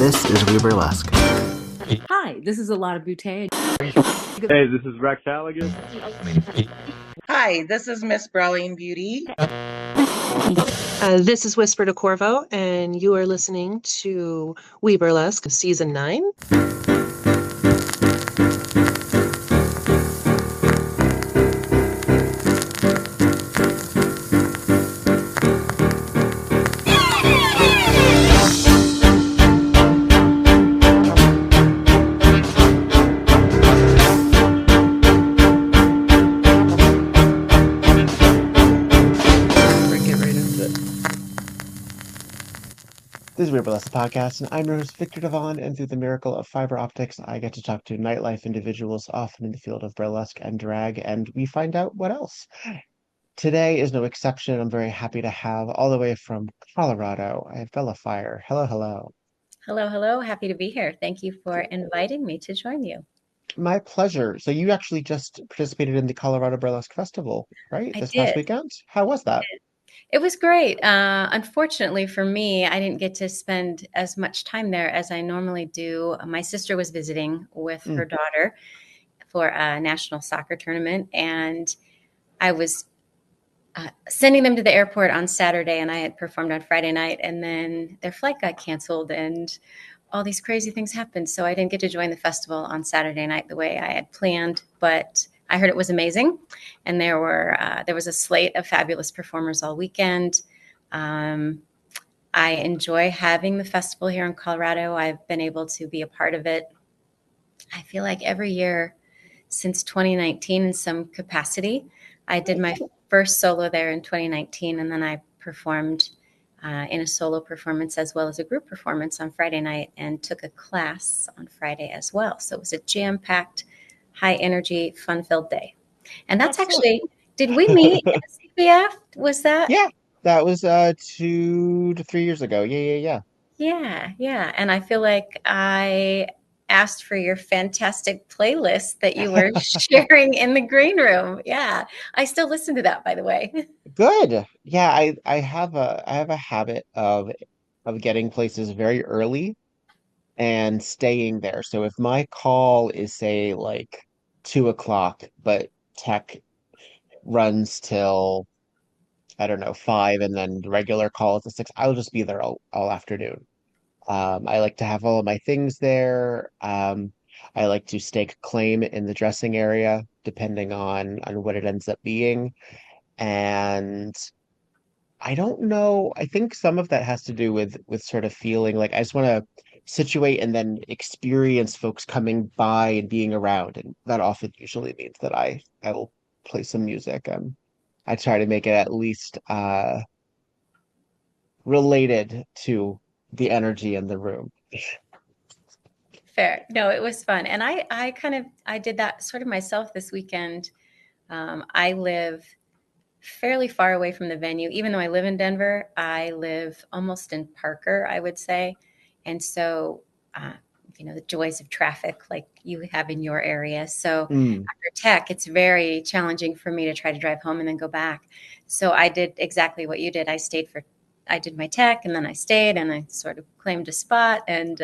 This is We Burlesque. Hi, this is a lot of bouteille. Hey, this is Rex Halligan. Hi, this is Miss Brawling Beauty. This is Whisper to Corvo, and you are listening to We Burlesque Season 9. This is We Burlesque Podcast, and I'm your host, Victor Devon, and through the miracle of fiber optics, I get to talk to nightlife individuals, often in the field of burlesque and drag, and we find out what else. Today is no exception. I'm very happy to have, all the way from Colorado, I have Bella Fire. Hello, hello. Hello, hello. Happy to be here. Thank you for inviting me to join you. My pleasure. So you actually just participated in the Colorado Burlesque Festival, right? I This past did. weekend? How was that? It was great. Unfortunately for me, I didn't get to spend as much time there as I normally do. My sister was visiting with her daughter for a national soccer tournament, and I was sending them to the airport on Saturday, and I had performed on Friday night, and then their flight got canceled, and all these crazy things happened. So I didn't get to join the festival on Saturday night the way I had planned, but I heard it was amazing. And there was a slate of fabulous performers all weekend. I enjoy having the festival here in Colorado. I've been able to be a part of it. I feel like every year since 2019 in some capacity. I did my first solo there in 2019, and then I performed in a solo performance as well as a group performance on Friday night, and took a class on Friday as well. So it was a jam-packed, high-energy, fun-filled day. And that's actually, did we meet at CBF? Was that? Yeah, that was 2 to 3 years ago. Yeah. Yeah. And I feel like I asked for your fantastic playlist that you were sharing in the green room. Yeah. I still listen to that, by the way. Good. Yeah, I have a habit of getting places very early and staying there. So if my call is, say, like 2 o'clock, but tech runs till, I don't know, 5, and then the regular call is at 6, I'll just be there all afternoon. I like to have all of my things there. I like to stake claim in the dressing area, depending on what it ends up being. And I don't know. I think some of that has to do with sort of feeling like I just want to situate and then experience folks coming by and being around, and that often usually means that I will play some music. I try to make it at least related to the energy in the room. Fair. No, it was fun. And I did that sort of myself this weekend. I live fairly far away from the venue. Even though I live in Denver, I live almost in Parker, I would say. And so, the joys of traffic like you have in your area. So Mm. after tech, it's very challenging for me to try to drive home and then go back. So I did exactly what you did. I did my tech, and then I stayed, and I sort of claimed a spot, and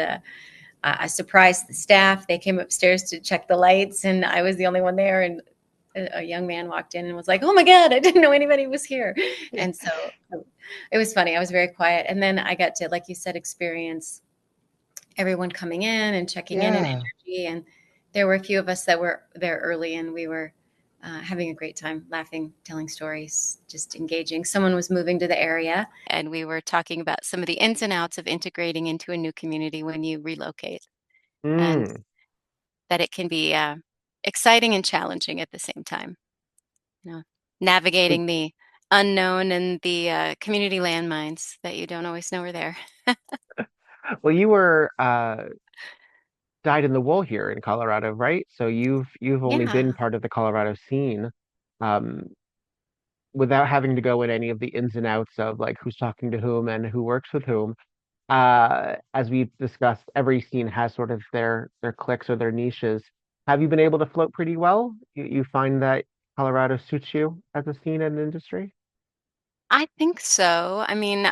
I surprised the staff. They came upstairs to check the lights, and I was the only one there. And a young man walked in and was like, "Oh my God, I didn't know anybody was here." And so it was funny. I was very quiet. And then I got to, like you said, experience everyone coming in and checking in and Yeah. energy. And there were a few of us that were there early, and we were having a great time, laughing, telling stories, just engaging. Someone was moving to the area, and we were talking about some of the ins and outs of integrating into a new community when you relocate, and Mm. that it can be exciting and challenging at the same time. Navigating the unknown and the community landmines that you don't always know are there. Well, you were dyed in the wool here in Colorado, right? So you've only Yeah. been part of the Colorado scene, um, without having to go in any of the ins and outs of like who's talking to whom and who works with whom. As we've discussed, every scene has sort of their cliques or their niches. Have you been able to float pretty well? You find that Colorado suits you as a scene and industry? I think so. I mean,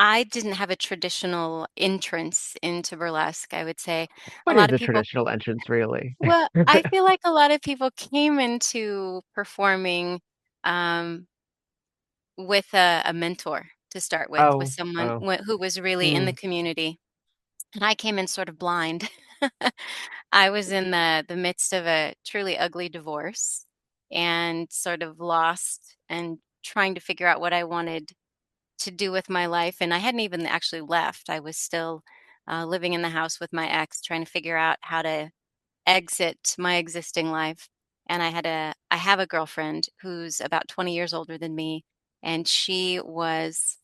I didn't have a traditional entrance into burlesque, I would say. A What is lot of the people, traditional entrance, really? well, I feel like a lot of people came into performing um, with a mentor to start with Oh, someone oh. who was really in the Mm, community. And I came in sort of blind. I was in the midst of a truly ugly divorce and sort of lost and trying to figure out what I wanted to do with my life. And I hadn't even actually left. I was still living in the house with my ex, trying to figure out how to exit my existing life. And I have a girlfriend who's about 20 years older than me, and she was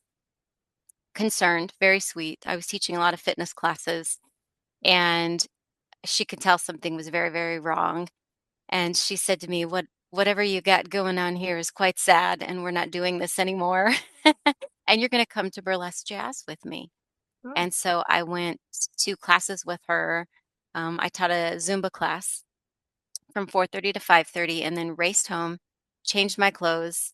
concerned, very sweet. I was teaching a lot of fitness classes, and she could tell something was very, very wrong. And she said to me, whatever you got going on here is quite sad, and we're not doing this anymore. And you're going to come to burlesque jazz with me. oh, And so I went to classes with her. I taught a Zumba class from 4:30 to 5:30, and then raced home, changed my clothes,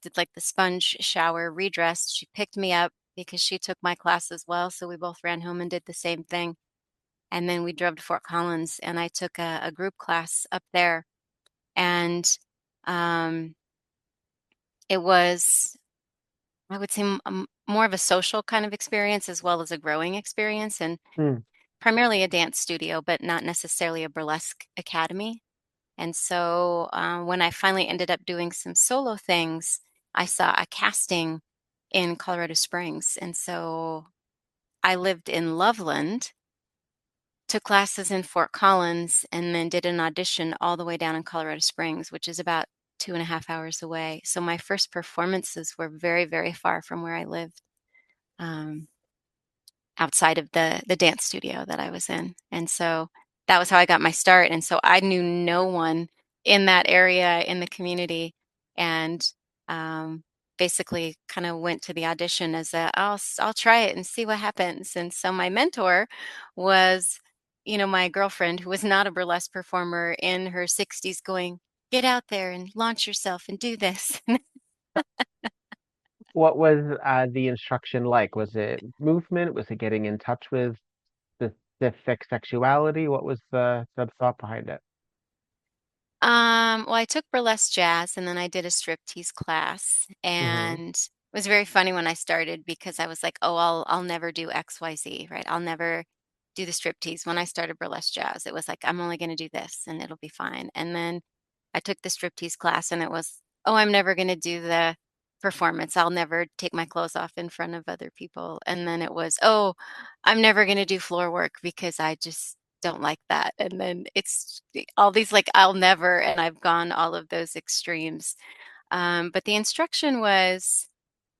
did like the sponge shower, redressed. She picked me up because she took my class as well. So we both ran home and did the same thing. And then we drove to Fort Collins, and I took a group class up there. And um, it was, I would say, more of a social kind of experience as well as a growing experience, and mm. primarily a dance studio, but not necessarily a burlesque academy. And so when I finally ended up doing some solo things, I saw a casting in Colorado Springs. And so I lived in Loveland, took classes in Fort Collins, and then did an audition all the way down in Colorado Springs, which is about 2.5 hours away. So my first performances were very, very far from where I lived. Um, Outside of the dance studio that I was in. And so that was how I got my start. And so I knew no one in that area in the community, and um, basically kind of went to the audition as I'll try it and see what happens. And so my mentor was, my girlfriend who was not a burlesque performer in her 60s going, get out there and launch yourself and do this. What was the instruction like? Was it movement? Was it getting in touch with specific sexuality? What was the thought behind it? Well, I took burlesque jazz and then I did a striptease class, Hmm. and it was very funny when I started because I was like, "Oh, I'll never do XYZ, right? I'll never do the striptease." When I started burlesque jazz, it was like, "I'm only going to do this and it'll be fine." And then I took the striptease class and it was, "Oh, I'm never going to do the performance. I'll never take my clothes off in front of other people." And then it was, "Oh, I'm never going to do floor work because I just don't like that." And then it's all these like I'll never, and I've gone all of those extremes. But the instruction was,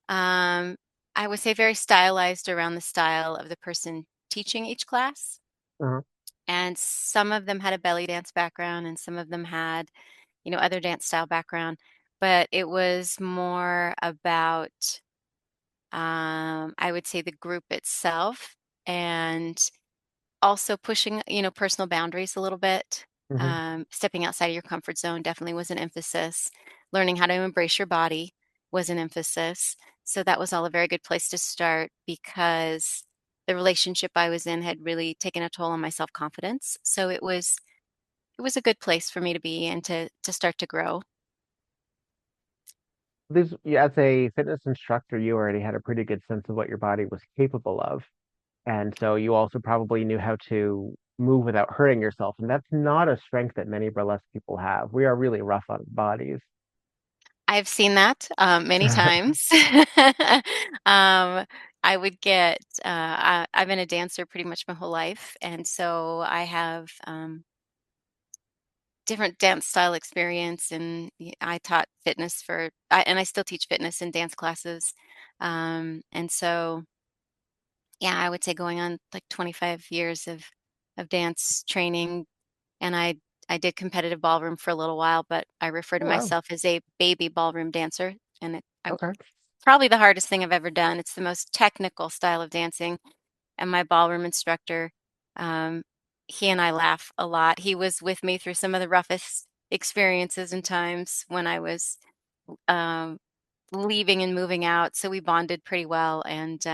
um, I would say, very stylized around the style of the person teaching each class. Uh-huh. And some of them had a belly dance background, and some of them had, other dance style background. But it was more about, I would say, the group itself, and also pushing, personal boundaries a little bit. Hmm. Stepping outside of your comfort zone definitely was an emphasis. Learning how to embrace your body was an emphasis. So that was all a very good place to start because the relationship I was in had really taken a toll on my self-confidence. So it was a good place for me to be and to start to grow. As a fitness instructor, you already had a pretty good sense of what your body was capable of. And so you also probably knew how to move without hurting yourself. And that's not a strength that many burlesque people have. We are really rough on bodies. I've seen that many times. um, I would get, I've been a dancer pretty much my whole life. And so I have different dance style experience. And I taught fitness and I still teach fitness and dance classes. And so, yeah, I would say going on like 25 years of dance training. And I did competitive ballroom for a little while, but I refer to Oh, wow. myself as a baby ballroom dancer. And I Okay. probably the hardest thing I've ever done. It's the most technical style of dancing. And my ballroom instructor, um, he and I laugh a lot. He was with me through some of the roughest experiences and times when I was um, leaving and moving out, so we bonded pretty well. And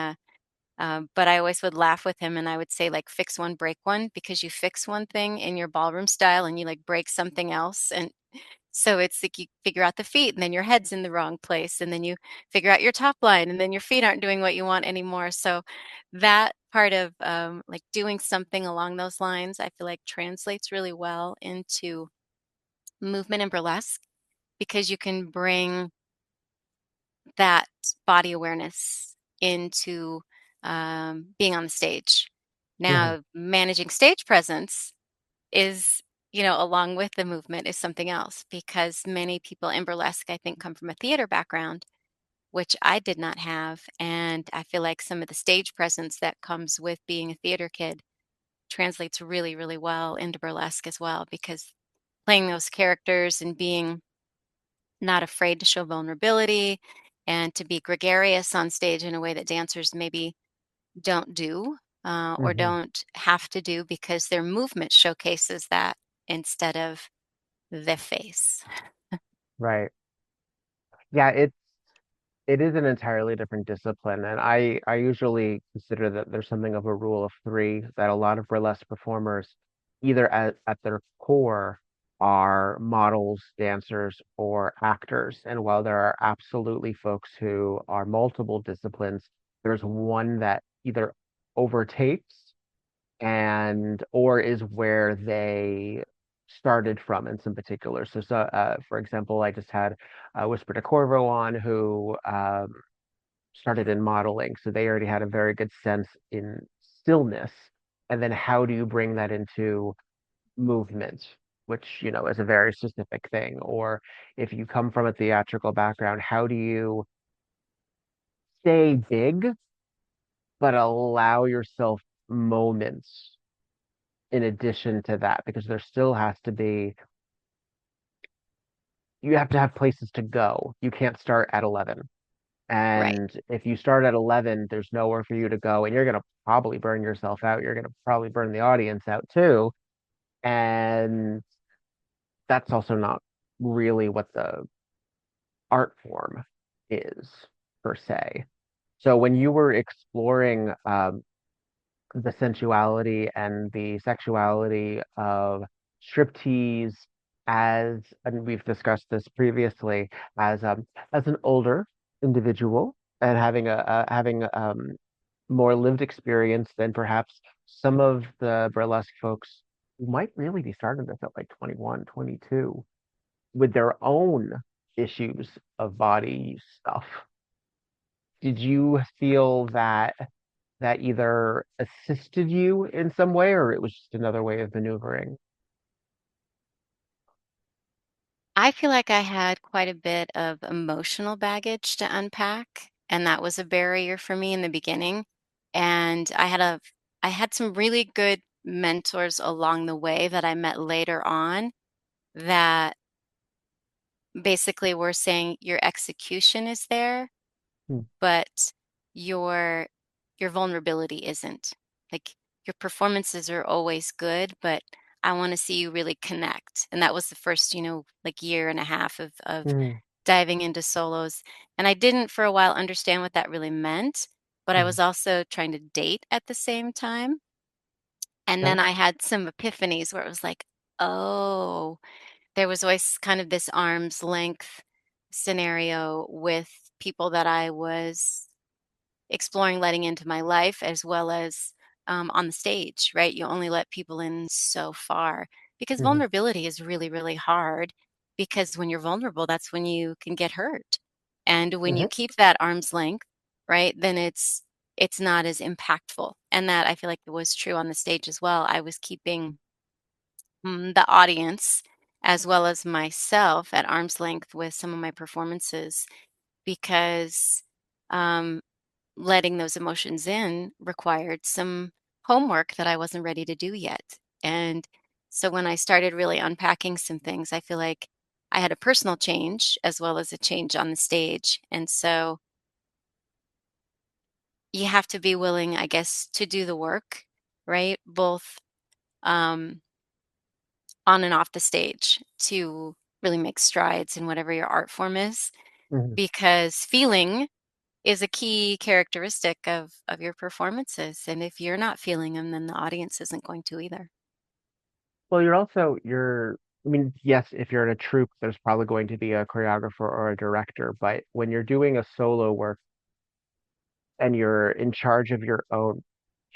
but I always would laugh with him and I would say, like, fix one, break one, because you fix one thing in your ballroom style and you like break something else. And so it's like you figure out the feet and then your head's in the wrong place. And then you figure out your top line and then your feet aren't doing what you want anymore. So that part of like doing something along those lines, I feel like translates really well into movement and burlesque because you can bring that body awareness into being on the stage. Mhm. Now, managing stage presence is, along with the movement is something else because many people in burlesque, I think, come from a theater background, which I did not have. And I feel like some of the stage presence that comes with being a theater kid translates really, really well into burlesque as well because playing those characters and being not afraid to show vulnerability and to be gregarious on stage in a way that dancers maybe don't do or Mhm. don't have to do because their movement showcases that instead of the face. Right. Yeah, it is an entirely different discipline, and I usually consider that there's something of a rule of three that a lot of burlesque performers, either at their core, are models, dancers, or actors. And while there are absolutely folks who are multiple disciplines, there's one that either overtakes and or is where they started from in some particular. So, for example, I just had Whisper de Corvo on who started in modeling, so they already had a very good sense in stillness. And then how do you bring that into movement, which, is a very specific thing? Or if you come from a theatrical background, how do you stay big but allow yourself moments in addition to that, because there still has to be, you have to have places to go. You can't start at 11. Right. And if you start at 11, there's nowhere for you to go, and you're going to probably burn yourself out. You're going to probably burn the audience out too. And that's also not really what the art form is, per se. So when you were exploring the sensuality and the sexuality of striptease, as and we've discussed this previously, as an older individual and having more lived experience than perhaps some of the burlesque folks who might really be starting this at like 21, 22, with their own issues of body stuff. Did you feel that either assisted you in some way or it was just another way of maneuvering? I feel like I had quite a bit of emotional baggage to unpack, and that was a barrier for me in the beginning. And I had some really good mentors along the way that I met later on that basically were saying your execution is there, Hmm. but your your vulnerability isn't. Like your performances are always good, but I want to see you really connect. And that was the first, like year and a half of Hmm. diving into solos. And I didn't for a while understand what that really meant, but I Hmm. was also trying to date at the same time. And Okay. then I had some epiphanies where it was like, oh, there was always kind of this arm's length scenario with people that I was exploring letting into my life as well as on the stage, right? You only let people in so far because Hmm. vulnerability is really, really hard because when you're vulnerable, that's when you can get hurt. And when you Hmm. keep that arm's length, right, then it's not as impactful. And that I feel like it was true on the stage as well. I was keeping the audience as well as myself at arm's length with some of my performances because um, letting those emotions in required some homework that I wasn't ready to do yet. And so when I started really unpacking some things, I feel like I had a personal change as well as a change on the stage. And so you have to be willing, I guess, to do the work, right? Both um, on and off the stage to really make strides in whatever your art form is. Mhm. because feeling is a key characteristic of your performances. And if you're not feeling them, then the audience isn't going to either. Well, I mean, yes, if you're in a troupe, there's probably going to be a choreographer or a director, but when you're doing a solo work and you're in charge of your own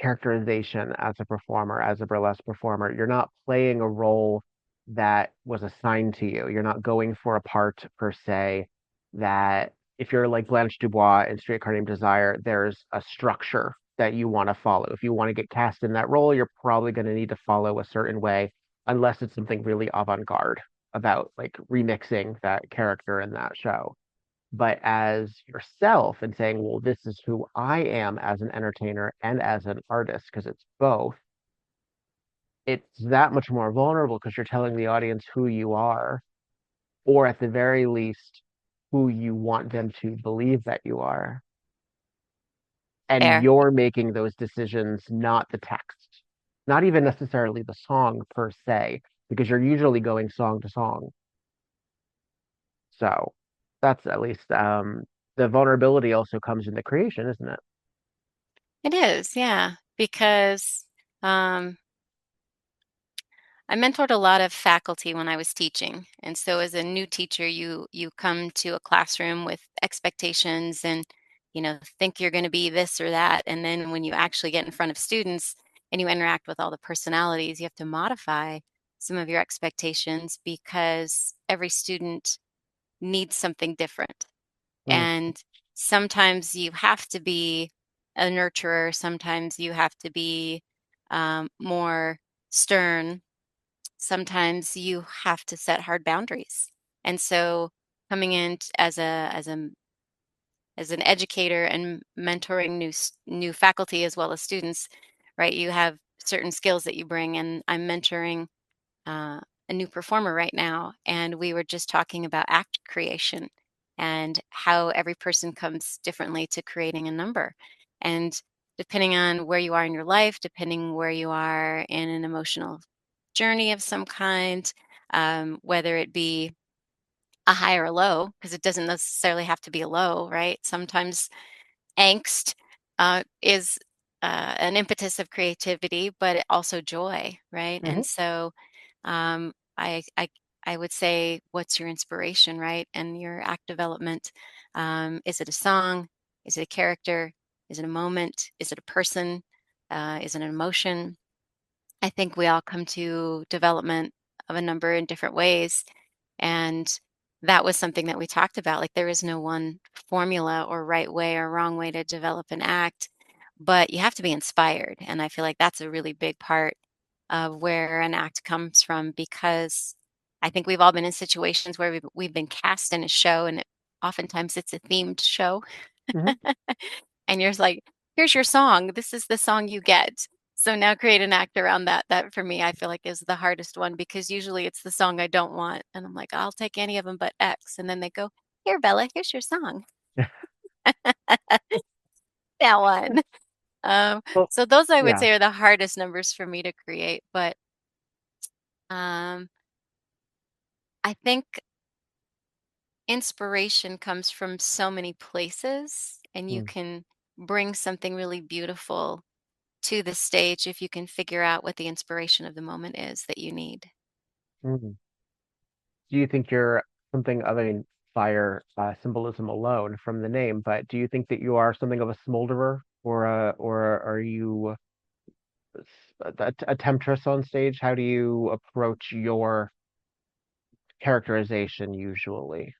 characterization as a performer, as a burlesque performer, you're not playing a role that was assigned to you. You're not going for a part per se that if you're like Blanche Dubois in Streetcar Named Desire, there's a structure that you want to follow. If you want to get cast in that role, you're probably going to need to follow a certain way, unless it's something really avant-garde about like remixing that character in that show. But as yourself and saying, well, this is who I am as an entertainer and as an artist, because it's both, it's that much more vulnerable because you're telling the audience who you are, or at the very least, who you want them to believe that you are. And Fair. you're making those decisions, not the text, not even necessarily the song per se, because you're usually going song to song. So that's at least the vulnerability also comes in the creation, isn't it? It is, yeah, because um, I mentored a lot of faculty when I was teaching. And so as a new teacher, you come to a classroom with expectations and think you're going to be this or that. And then when you actually get in front of students and you interact with all the personalities, you have to modify some of your expectations because every student needs something different. Mm, And sometimes you have to be a nurturer, sometimes you have to be more stern, sometimes you have to set hard boundaries. And so coming in as an educator and mentoring new faculty as well as students, right? You have certain skills that you bring, and I'm mentoring uh, a new performer right now, and we were just talking about act creation and how every person comes differently to creating a number. And depending on where you are in your life, depending where you are in an emotional journey of some kind, whether it be a high or a low, because it doesn't necessarily have to be a low, right? Sometimes angst is an impetus of creativity, but also joy, right? And mhm, so um, I, I I would say, what's your inspiration, right? And your act development. Is it a song? Is it a character? Is it a moment? Is it a person? Is it an emotion? I think we all come to development of a number in different ways. And that was something that we talked about. Like, there is no one formula or right way or wrong way to develop an act, but you have to be inspired. And I feel like that's a really big part of where an act comes from, because I think we've all been in situations where we've been cast in a show, and oftentimes it's a themed show. mhm. And you're just like, here's your song. This is the song you get. So now create an act around that. That for me, I feel like is the hardest one, because usually it's the song I don't want. And I'm like, I'll take any of them but X. And then they go, here, Bella, here's your song. That one. Um, Well, so those I would yeah. say are the hardest numbers for me to create. But um, I think inspiration comes from so many places, and you Mm, can bring something really beautiful to the stage if you can figure out what the inspiration of the moment is that you need. mm. Do you think you're something of a fire symbolism alone from the name, but do you think that you are something of a smolderer or are you a temptress on stage? How do you approach your characterization usually?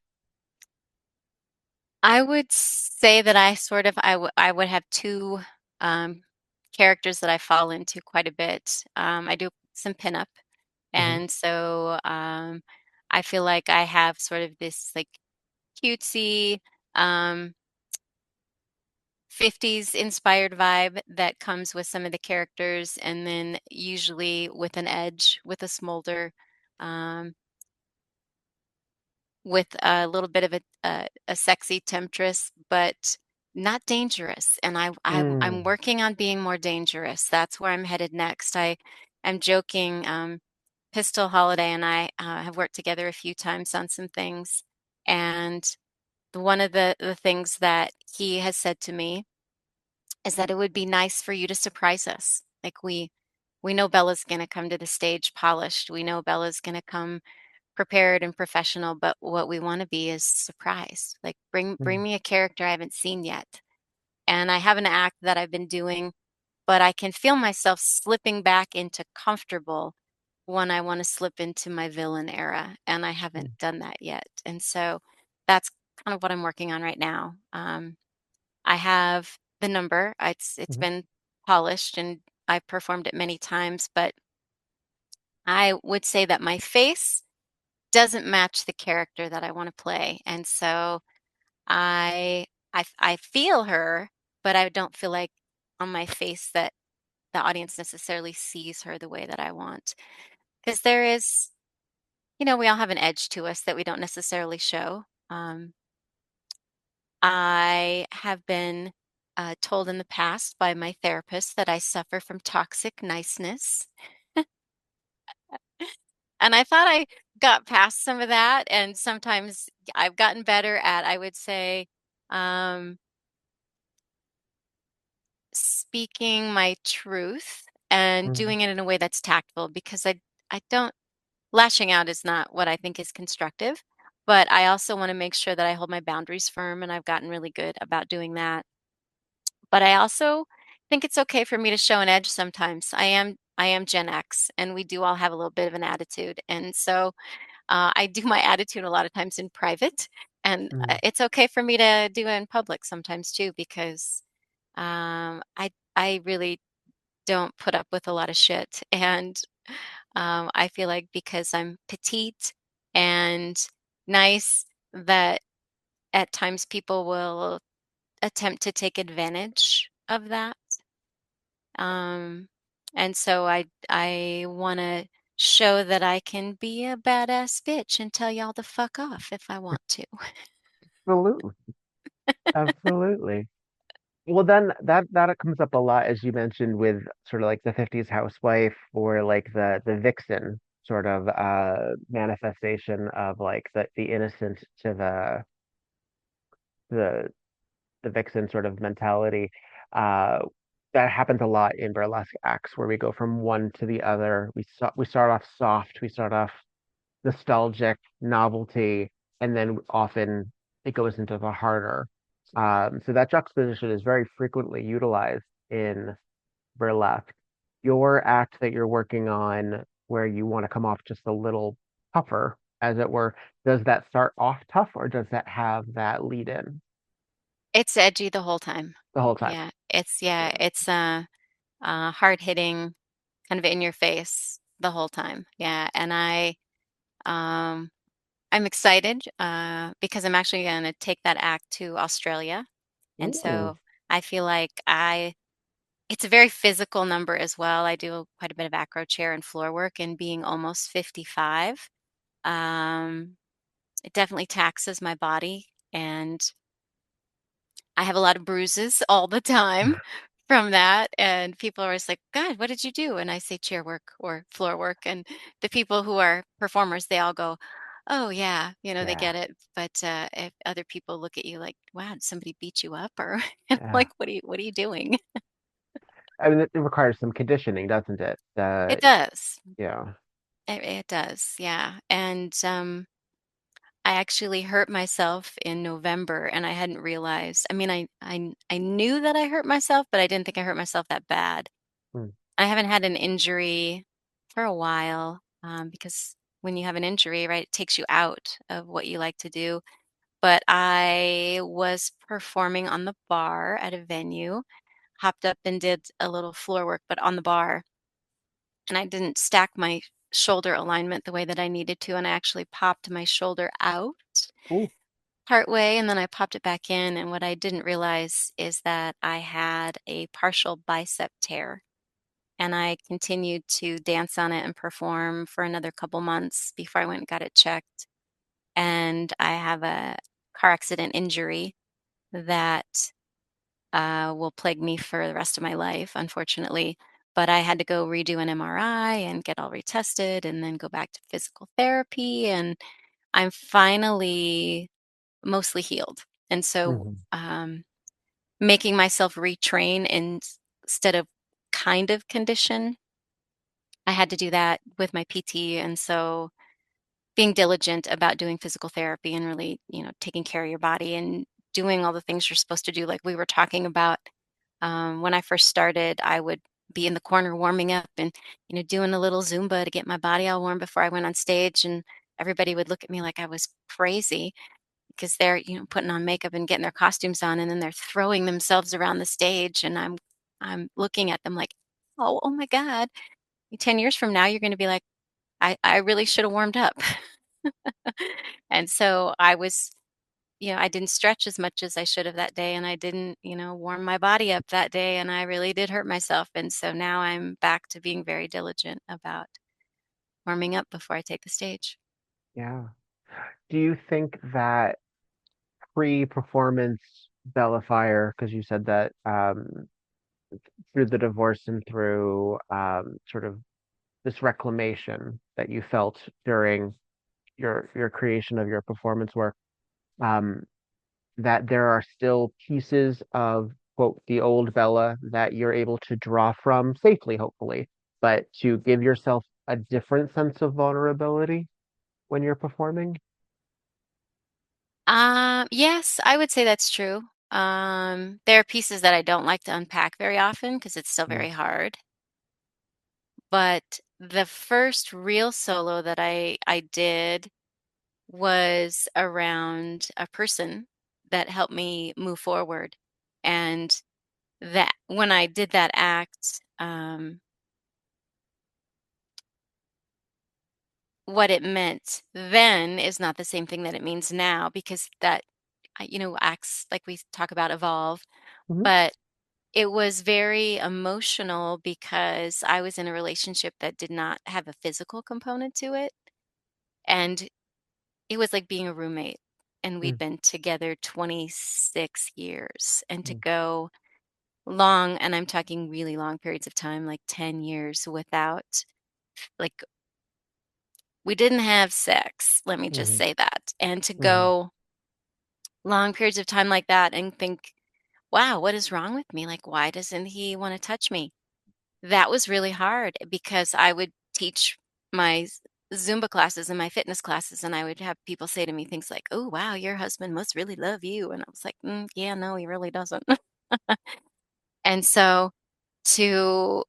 I would say that I would have two um, characters that I fall into quite a bit. I do some pinup, Hmm. and so I feel like I have sort of this like cutesy um, 50s inspired vibe that comes with some of the characters, and then usually with an edge, with a smolder. Um, with a little bit of a sexy temptress, but not dangerous. And I'm Mm, working on being more dangerous. That's where I'm headed next. I'm joking. Pistol Holiday and I have worked together a few times on some things, and one of the things that he has said to me is that it would be nice for you to surprise us. Like we know Bella's going to come to the stage polished. We know Bella's going to come prepared and professional, but what we want to be is surprised. Like bring Mm, me a character I haven't seen yet. And I have an act that I've been doing, but I can feel myself slipping back into comfortable when I want to slip into my villain era, and I haven't mm, done that yet. And so that's kind of what I'm working on right now. I have the number. It's mhm, been polished and I performed it many times, but I would say that my face doesn't match the character that I want to play. And so I feel her, but I don't feel like on my face that the audience necessarily sees her the way that I want. Because there is, we all have an edge to us that we don't necessarily show. I have been told in the past by my therapist that I suffer from toxic niceness. And I thought I got past some of that. And sometimes I've gotten better at, I would say, um, speaking my truth and mm, doing it in a way that's tactful because I don't, lashing out is not what I think is constructive. But I also want to make sure that I hold my boundaries firm, and I've gotten really good about doing that. But I also think it's okay for me to show an edge sometimes. I am Gen X, and we do all have a little bit of an attitude. And so I do my attitude a lot of times in private, and mm. it's okay for me to do it in public sometimes too, because I really don't put up with a lot of shit, and I feel like because I'm petite and nice, that at times people will attempt to take advantage of that. Um, and so I want to show that I can be a badass bitch and tell y'all to fuck off if I want to. Absolutely. Absolutely. Well, then that comes up a lot, as you mentioned, with sort of like the 50s housewife or like the vixen sort of manifestation of like the innocent to the the vixen sort of mentality. Uh, that happens a lot in burlesque acts where we go from one to the other. We start off soft, we start off nostalgic, novelty, and then often it goes into the harder. So that juxtaposition is very frequently utilized in burlesque. Your act that you're working on, where you want to come off just a little tougher, as it were, does that start off tough or does that have that lead in It's edgy the whole time. the whole time? Yeah, Yeah. it's hard hitting, kind of in your face the whole time. Yeah, and um I'm excited because I'm actually going to take that act to Australia. And Ooh. so I feel like it's a very physical number as well. I do quite a bit of acro chair and floor work, and being almost 55, um, it definitely taxes my body. And I have a lot of bruises all the time from that. And people are always like, God, what did you do? And I say chair work or floor work. And the people who are performers, they all go, oh, yeah, they Yeah. get it. But if other people look at you like, wow, did somebody beat you up? Or Yeah. like, what are you doing? I mean, it requires some conditioning, doesn't it? It does. Yeah. It does. Yeah. And I actually hurt myself in November and I hadn't realized. I mean, I knew that I hurt myself, but I didn't think I hurt myself that bad. Mm. I haven't had an injury for a while, because when you have an injury, right, it takes you out of what you like to do. But I was performing on the bar at a venue, hopped up and did a little floor work, but on the bar, and I didn't stack my shoulder alignment the way that I needed to, and I actually popped my shoulder out Ooh. part way, and then I popped it back in. And what I didn't realize is that I had a partial bicep tear. And I continued to dance on it and perform for another couple months before I went and got it checked. And I have a car accident injury that will plague me for the rest of my life, unfortunately. But I had to go redo an MRI and get all retested and then go back to physical therapy. And I'm finally mostly healed. And so Mhm. making myself retrain instead of kind of condition, I had to do that with my PT. And so being diligent about doing physical therapy and really, taking care of your body and doing all the things you're supposed to do, like we were talking about. When I first started, I would be in the corner warming up and, doing a little Zumba to get my body all warm before I went on stage. And everybody would look at me like I was crazy because they're, putting on makeup and getting their costumes on, and then they're throwing themselves around the stage. And I'm looking at them like, oh my God, 10 years from now, you're going to be like, I really should have warmed up. And so I didn't stretch as much as I should have that day, and I didn't, warm my body up that day, and I really did hurt myself. And so now I'm back to being very diligent about warming up before I take the stage. Yeah. Do you think that pre-performance Bella Fire, because you said that through the divorce and through sort of this reclamation that you felt during your creation of your performance work, um, that there are still pieces of quote the old Bella that you're able to draw from safely, hopefully, but to give yourself a different sense of vulnerability when you're performing? Yes, I would say that's true. There are pieces that I don't like to unpack very often because it's still Mm, very hard. But the first real solo that I did was around a person that helped me move forward. And that when I did that act, what it meant then is not the same thing that it means now, because that, acts like we talk about evolve, mhm, but it was very emotional because I was in a relationship that did not have a physical component to it. And it was like being a roommate. And we'd mm, been together 26 years. And to mm, go long, and I'm talking really long periods of time, like 10 years without, like, we didn't have sex, let me just mhm, say that. And to mhm, go long periods of time like that and think, wow, what is wrong with me? Like, why doesn't he want to touch me? That was really hard because I would teach my Zumba classes and my fitness classes, and I would have people say to me things like, "Oh, wow, your husband must really love you." And I was like, "Yeah, no, he really doesn't." And so to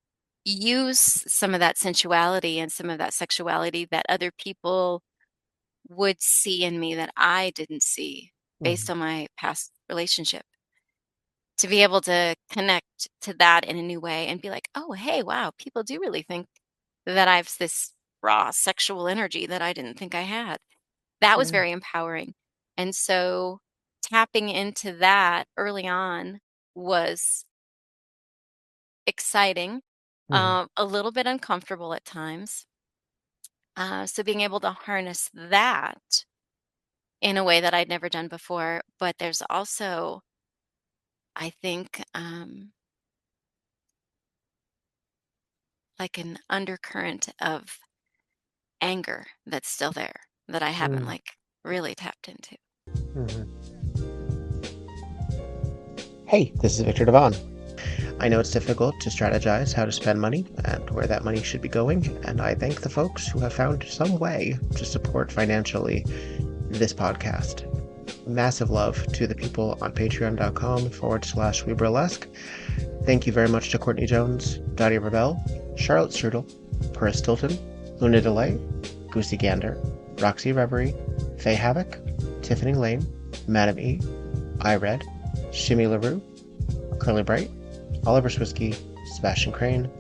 use some of that sensuality and some of that sexuality that other people would see in me that I didn't see based mhm, on my past relationship, to be able to connect to that in a new way and be like, oh, hey, wow, people do really think that I have this raw sexual energy that I didn't think I had. That was yeah, very empowering. And so tapping into that early on was exciting, mhm, a little bit uncomfortable at times. So being able to harness that in a way that I'd never done before. But there's also, I think, like an undercurrent of anger that's still there that I haven't mm, like really tapped into. mhm. Hey, this is Victor Devon. I know it's difficult to strategize how to spend money and where that money should be going, and I thank the folks who have found some way to support financially this podcast. Massive love to the people on patreon.com/we burlesque. Thank you very much to Courtney Jones, Dottie Rebel, Charlotte Strudel, Paris Stilton, Luna DeLay, Goosey Gander, Roxy Reverie, Faye Havoc, Tiffany Lane, Madam E, iRed, Shimmy LaRue, Curly Bright, Oliver Swisky, Sebastian Crane,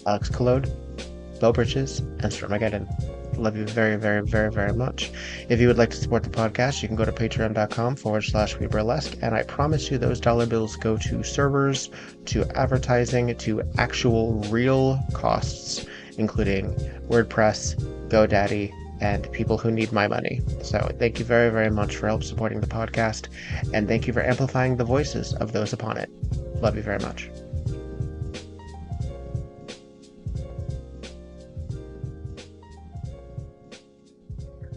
Alex Collode, Bo Bridges, and Stormageddon. Love you very, very, very, very much. If you would like to support the podcast, you can go to patreon.com/we burlesque, and I promise you those dollar bills go to servers, to advertising, to actual real costs, including WordPress, GoDaddy, and people who need my money. So thank you very, very much for help supporting the podcast, and thank you for amplifying the voices of those upon it. Love you very much.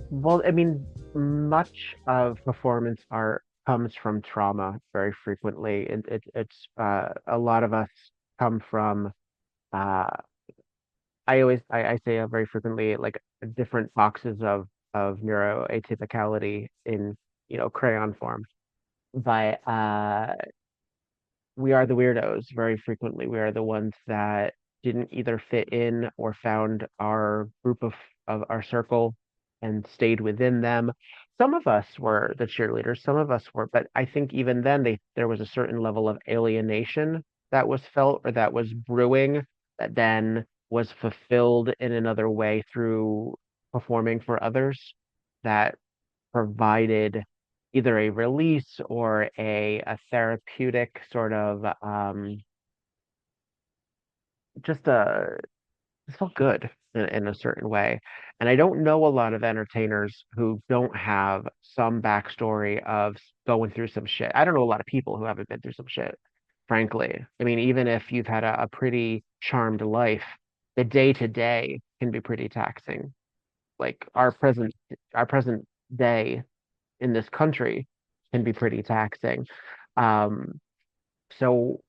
Well, I mean, Much of performance art comes from trauma very frequently. It's a lot of us come from uh, I say very frequently like different boxes of neuroatypicality in crayon form. But we are the weirdos very frequently. We are the ones that didn't either fit in or found our group of our circle and stayed within them. Some of us were the cheerleaders, some of us were, but I think even then there was a certain level of alienation that was felt or that was brewing that then was fulfilled in another way through performing for others that provided either a release or a therapeutic sort of just it felt good in a certain way. And I don't know a lot of entertainers who don't have some backstory of going through some shit. I don't know a lot of people who haven't been through some shit, frankly. I mean, even if you've had a pretty charmed life, the day to day can be pretty taxing. Like our present day in this country can be pretty taxing. Um, so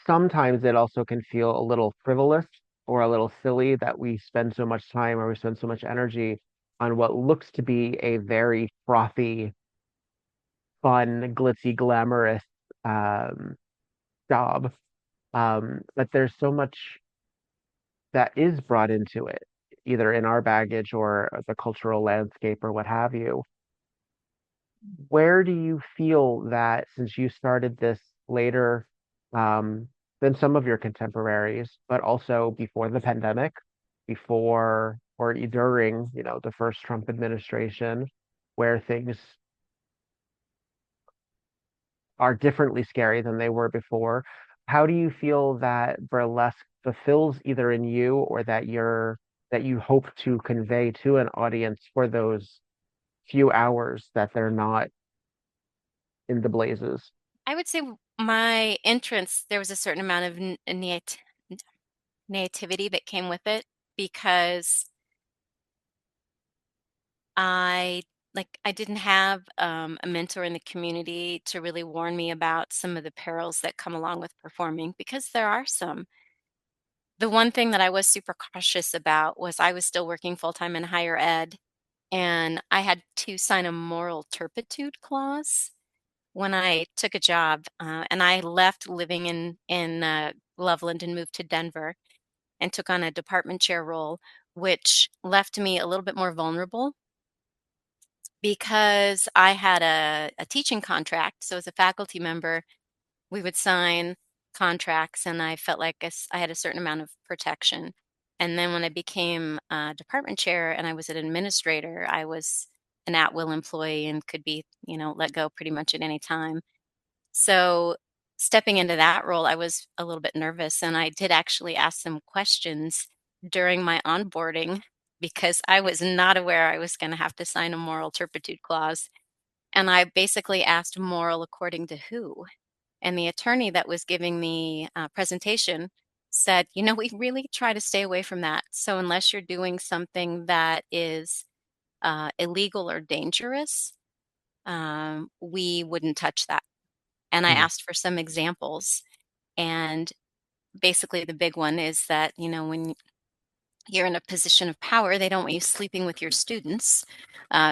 sometimes it also can feel a little frivolous or a little silly that we spend so much time or we spend so much energy on what looks to be a very frothy, fun, glitzy, glamorous um, job. But there's so much that is brought into it, either in our baggage or the cultural landscape or what have you. Where do you feel that since you started this later um, than some of your contemporaries, but also before the pandemic, before or during, the first Trump administration, where things are differently scary than they were before, how do you feel that burlesque fulfills either in you or that you hope to convey to an audience for those few hours that they're not in the blazes? I would say my entrance, there was a certain amount of nativity that came with it because I I didn't have a mentor in the community to really warn me about some of the perils that come along with performing because there are some. The one thing that I was super cautious about was I was still working full time in higher ed, and I had to sign a moral turpitude clause when I took a job, and I left living in Loveland and moved to Denver and took on a department chair role, which left me a little bit more vulnerable because I had a teaching contract. So as a faculty member, we would sign contracts, and I felt like I had a certain amount of protection. And then when I became department chair and I was an administrator, I was an at-will employee and could be, let go pretty much at any time. So stepping into that role, I was a little bit nervous, and I did actually ask some questions during my onboarding because I was not aware I was going to have to sign a moral turpitude clause. And I basically asked moral according to who? And the attorney that was giving the presentation said, we really try to stay away from that. So unless you're doing something that is illegal or dangerous, we wouldn't touch that. And I Mm, asked for some examples. And basically, the big one is that, when you're in a position of power, they don't want you sleeping with your students.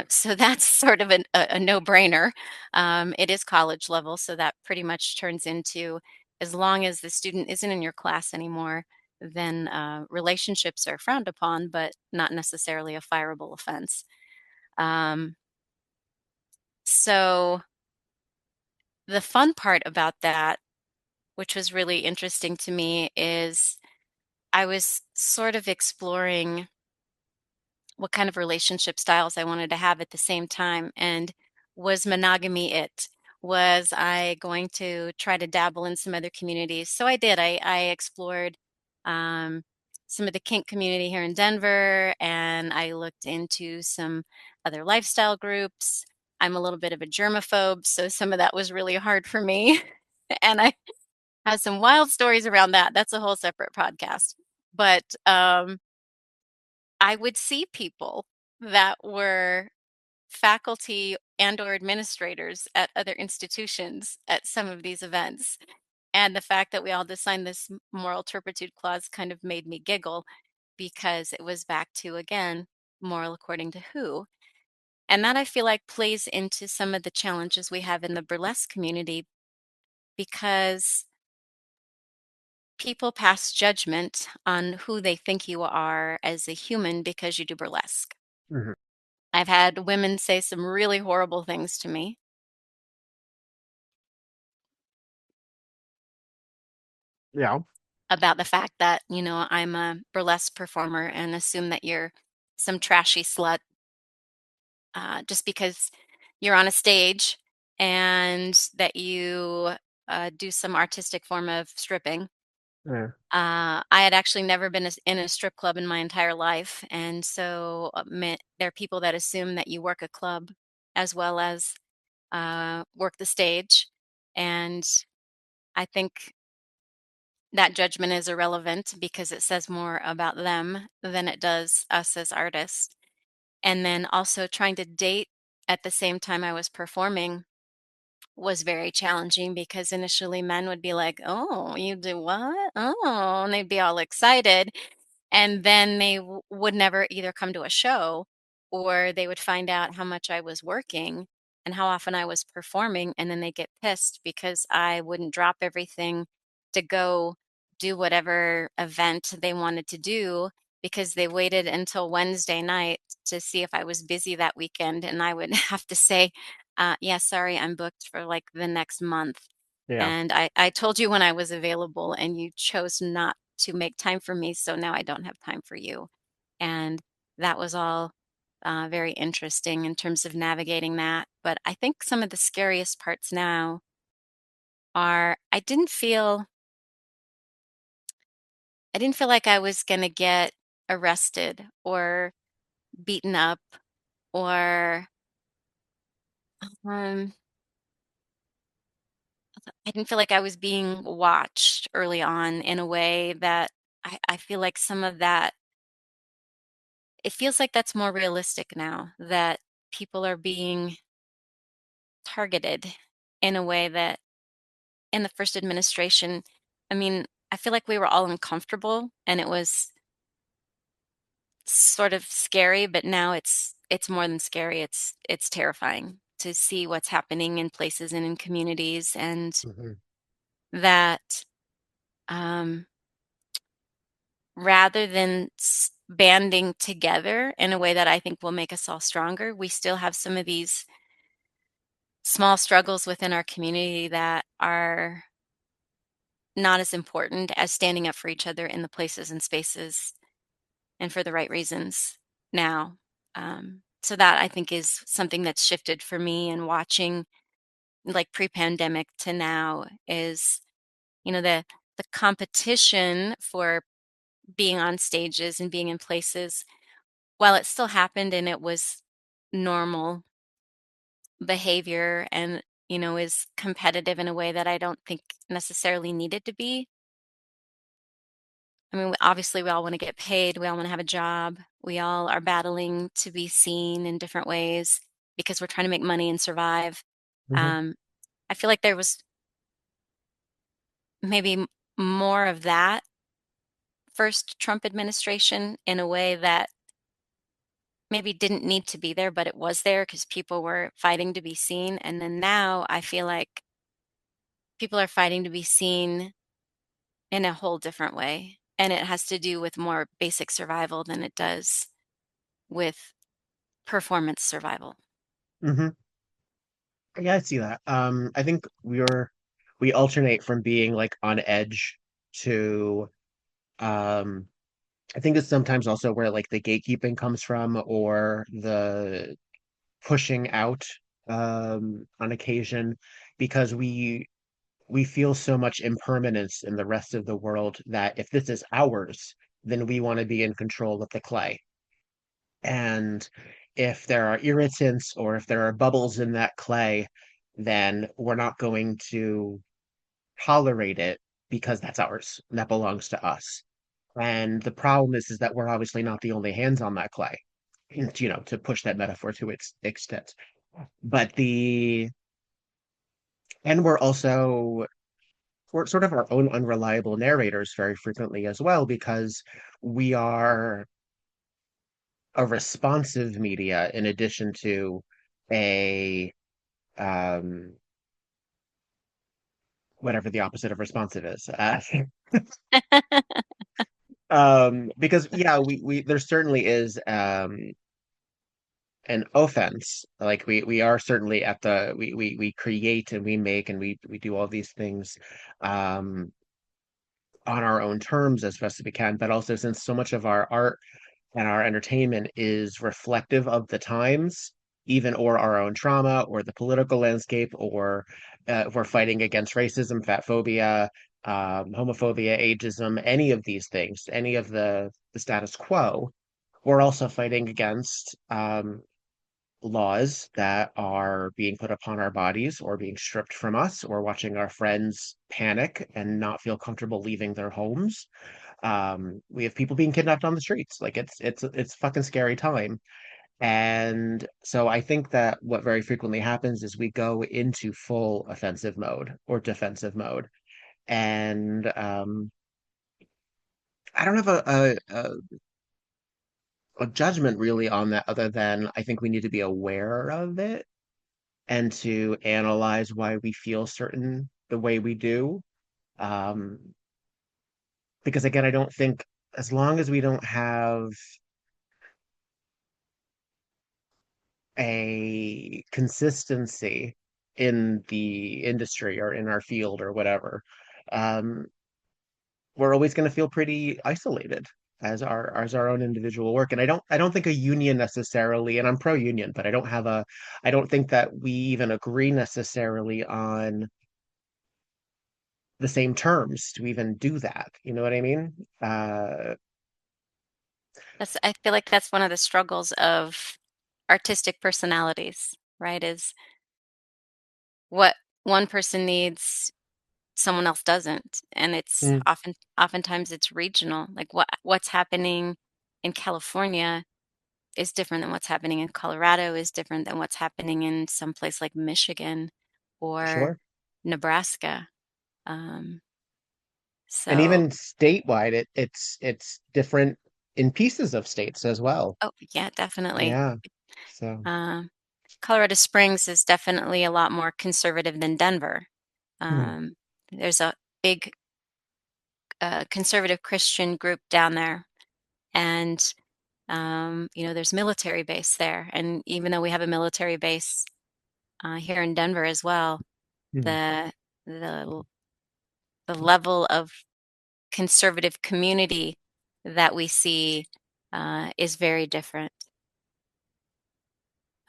So that's sort of a no-brainer. It is college level, so that pretty much turns into as long as the student isn't in your class anymore, then relationships are frowned upon, but not necessarily a fireable offense. Um, so the fun part about that, which was really interesting to me, is I was sort of exploring what kind of relationship styles I wanted to have at the same time. And was monogamy it? Was I going to try to dabble in some other communities? So I did. I explored um, some of the kink community here in Denver, and I looked into some other lifestyle groups. I'm a little bit of a germaphobe, so some of that was really hard for me. And I have some wild stories around that. That's a whole separate podcast. But I would see people that were faculty and or administrators at other institutions at some of these events. And the fact that we all just signed this moral turpitude clause kind of made me giggle because it was back to, again, moral according to who. And that I feel like plays into some of the challenges we have in the burlesque community because people pass judgment on who they think you are as a human because you do burlesque. Hmm. I've had women say some really horrible things to me Yeah. about the fact that, I'm a burlesque performer and assume that you're some trashy slut just because you're on a stage and that you do some artistic form of stripping. Yeah. I had actually never been in a strip club in my entire life. And so there are people that assume that you work a club as well as work the stage. And I think that judgment is irrelevant because it says more about them than it does us as artists. And then also trying to date at the same time I was performing was very challenging because initially men would be like, "Oh, you do what? Oh," and they'd be all excited. And then they would never either come to a show or they would find out how much I was working and how often I was performing. And then they get pissed because I wouldn't drop everything to go do whatever event they wanted to do because they waited until Wednesday night to see if I was busy that weekend. And I would have to say, yeah, sorry, I'm booked for like the next month. Yeah. And I told you when I was available and you chose not to make time for me. So now I don't have time for you. And that was all very interesting in terms of navigating that. But I think some of the scariest parts now are I didn't feel like I was going to get arrested or beaten up or um, I didn't feel like I was being watched early on in a way that I feel like some of that, it feels like that's more realistic now that people are being targeted in a way that in the first administration, I mean, I feel like we were all uncomfortable and it was sort of scary, but now it's more than scary. It's terrifying to see what's happening in places and in communities and Hmm. that um rather than banding together in a way that I think will make us all stronger, we still have some of these small struggles within our community that are not as important as standing up for each other in the places and spaces and for the right reasons now. So that I think is something that's shifted for me and watching like pre-pandemic to now is, the competition for being on stages and being in places while it still happened and it was normal behavior and is competitive in a way that I don't think necessarily needed to be. I mean, obviously we all want to get paid, we all want to have a job, we all are battling to be seen in different ways because we're trying to make money and survive. Hmm. um, I feel like there was maybe more of that first Trump administration in a way that maybe didn't need to be there, but it was there because people were fighting to be seen. And then now I feel like people are fighting to be seen in a whole different way. And it has to do with more basic survival than it does with performance survival. Hmm. Yeah, I see that. I think we alternate from being like on edge to um I think it's sometimes also where like the gatekeeping comes from or the pushing out on occasion because we feel so much impermanence in the rest of the world that if this is ours, then we want to be in control of the clay. And if there are irritants or if there are bubbles in that clay, then we're not going to tolerate it because that's ours. And that belongs to us. And the problem is that we're obviously not the only hands on that clay. to push that metaphor to its extent. But the and we're sort of our own unreliable narrators very frequently as well, because we are a responsive media in addition to a um whatever the opposite of responsive is. Because yeah, we there certainly is an offense. Like we are certainly at the we create and we make and we do all these things um on our own terms as best as we can, but also since so much of our art and our entertainment is reflective of the times, even or our own trauma or the political landscape, or if we're fighting against racism, fat phobia, homophobia, ageism, any of these things, any of the status quo, we're also fighting against laws that are being put upon our bodies or being stripped from us, or watching our friends panic and not feel comfortable leaving their homes. We have people being kidnapped on the streets. Like it's a fucking scary time. And so I think that what very frequently happens is we go into full offensive mode or defensive mode. And I don't have a judgment really on that, other than I think we need to be aware of it and to analyze why we feel certain the way we do. Um, because again, I don't think, as long as we don't have a consistency in the industry or in our field or whatever, um, we're always going to feel pretty isolated as our own individual work. And I don't think a union necessarily, and I'm pro union, but I don't think that we even agree necessarily on the same terms to even do that. You know what I mean? I feel like that's one of the struggles of artistic personalities, right? Is what one person needs, someone else doesn't. And it's mm, oftentimes it's regional. Like what's happening in California is different than what's happening in Colorado, is different than what's happening in some place like Michigan or sure. Nebraska. Um, And so, even statewide, it's different in pieces of states as well. oh yeah, definitely. Yeah. So, Um, Colorado Springs is definitely a lot more conservative than Denver. mm, Um, there's a big conservative Christian group down there, and there's military base there. And even though we have a military base here in Denver as well, mm, the the the level of conservative community that we see is very different.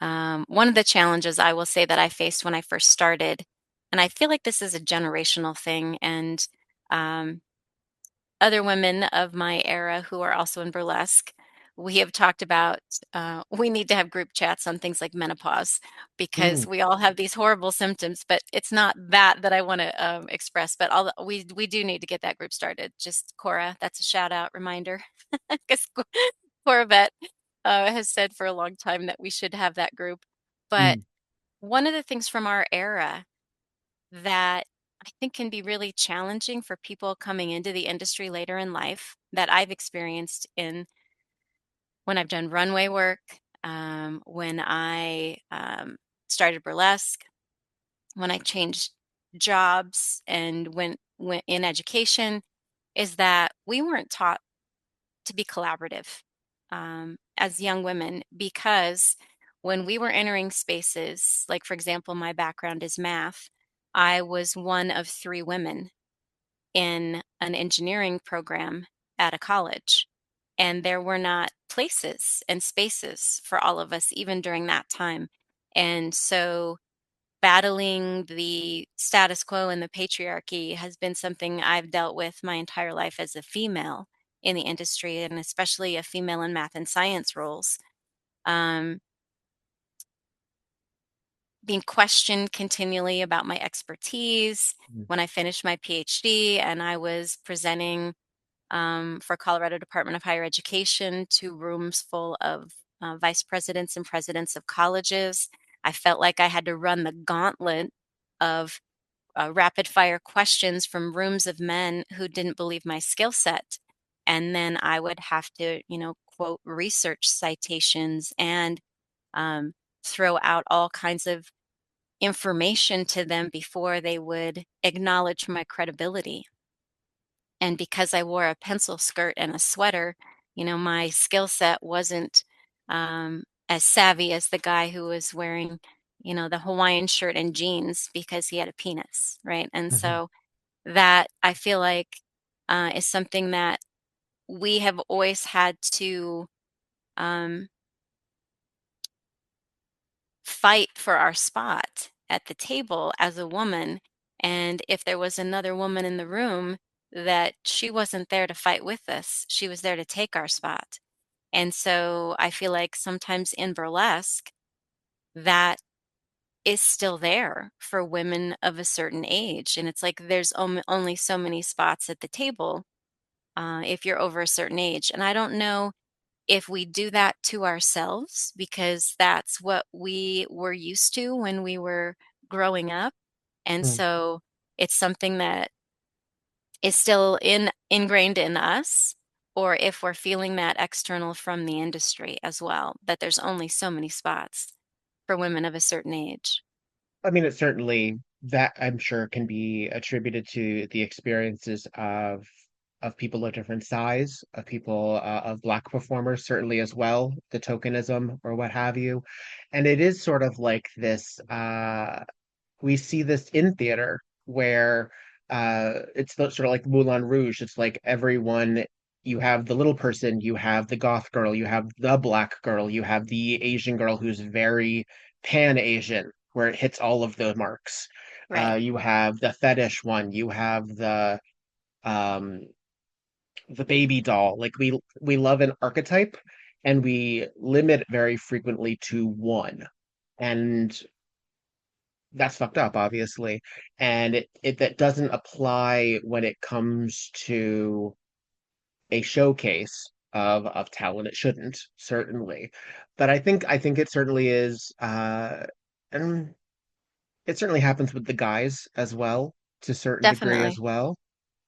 One of the challenges I will say that I faced when I first started, and I feel like this is a generational thing, and um, other women of my era who are also in burlesque, we have talked about we need to have group chats on things like menopause because mm, we all have these horrible symptoms. But it's not that I want to express. But we do need to get that group started. Just Cora, that's a shout out reminder because Cora Vet has said for a long time that we should have that group. But mm, one of the things from our era that I think can be really challenging for people coming into the industry later in life that I've experienced in when I've done runway work, when I started burlesque, when I changed jobs and went in education, is that we weren't taught to be collaborative as young women because when we were entering spaces, like for example, my background is math, I was one of three women in an engineering program at a college. And there were not places and spaces for all of us, even during that time. And so battling the status quo and the patriarchy has been something I've dealt with my entire life as a female in the industry, and especially a female in math and science roles. Um, Being questioned continually about my expertise. mm, When I finished my PhD and I was presenting for Colorado Department of Higher Education to rooms full of vice presidents and presidents of colleges. I felt like I had to run the gauntlet of rapid fire questions from rooms of men who didn't believe my skill set. And then I would have to, quote research citations and um, throw out all kinds of information to them before they would acknowledge my credibility. And because I wore a pencil skirt and a sweater, my skill set wasn't as savvy as the guy who was wearing, the Hawaiian shirt and jeans because he had a penis, right? And Mhm. so that I feel like is something that we have always had to um, fight for our spot at the table as a woman. And if there was another woman in the room, that she wasn't there to fight with us, she was there to take our spot. And so I feel like sometimes in burlesque, that is still there for women of a certain age. And it's like there's only so many spots at the table if you're over a certain age. And I don't know if we do that to ourselves because that's what we were used to when we were growing up. And Mm. so it's something that is still ingrained in us, or if we're feeling that external from the industry as well, that there's only so many spots for women of a certain age. I mean, it certainly that I'm sure can be attributed to the experiences of people of different size, of people of Black performers, certainly as well, the tokenism or what have you. And it is sort of like this we see this in theater where sort of like Moulin Rouge. It's like everyone, you have the little person, you have the goth girl, you have the black girl, you have the Asian girl who's very pan-Asian, where it hits all of the marks. Right. You have the fetish one, you have um the baby doll. Like we love an archetype and we limit very frequently to one. And that's fucked up, obviously. And it that doesn't apply when it comes to a showcase of talent. It shouldn't, certainly. But I think it certainly is and it certainly happens with the guys as well, to a certain degree as Definitely. well.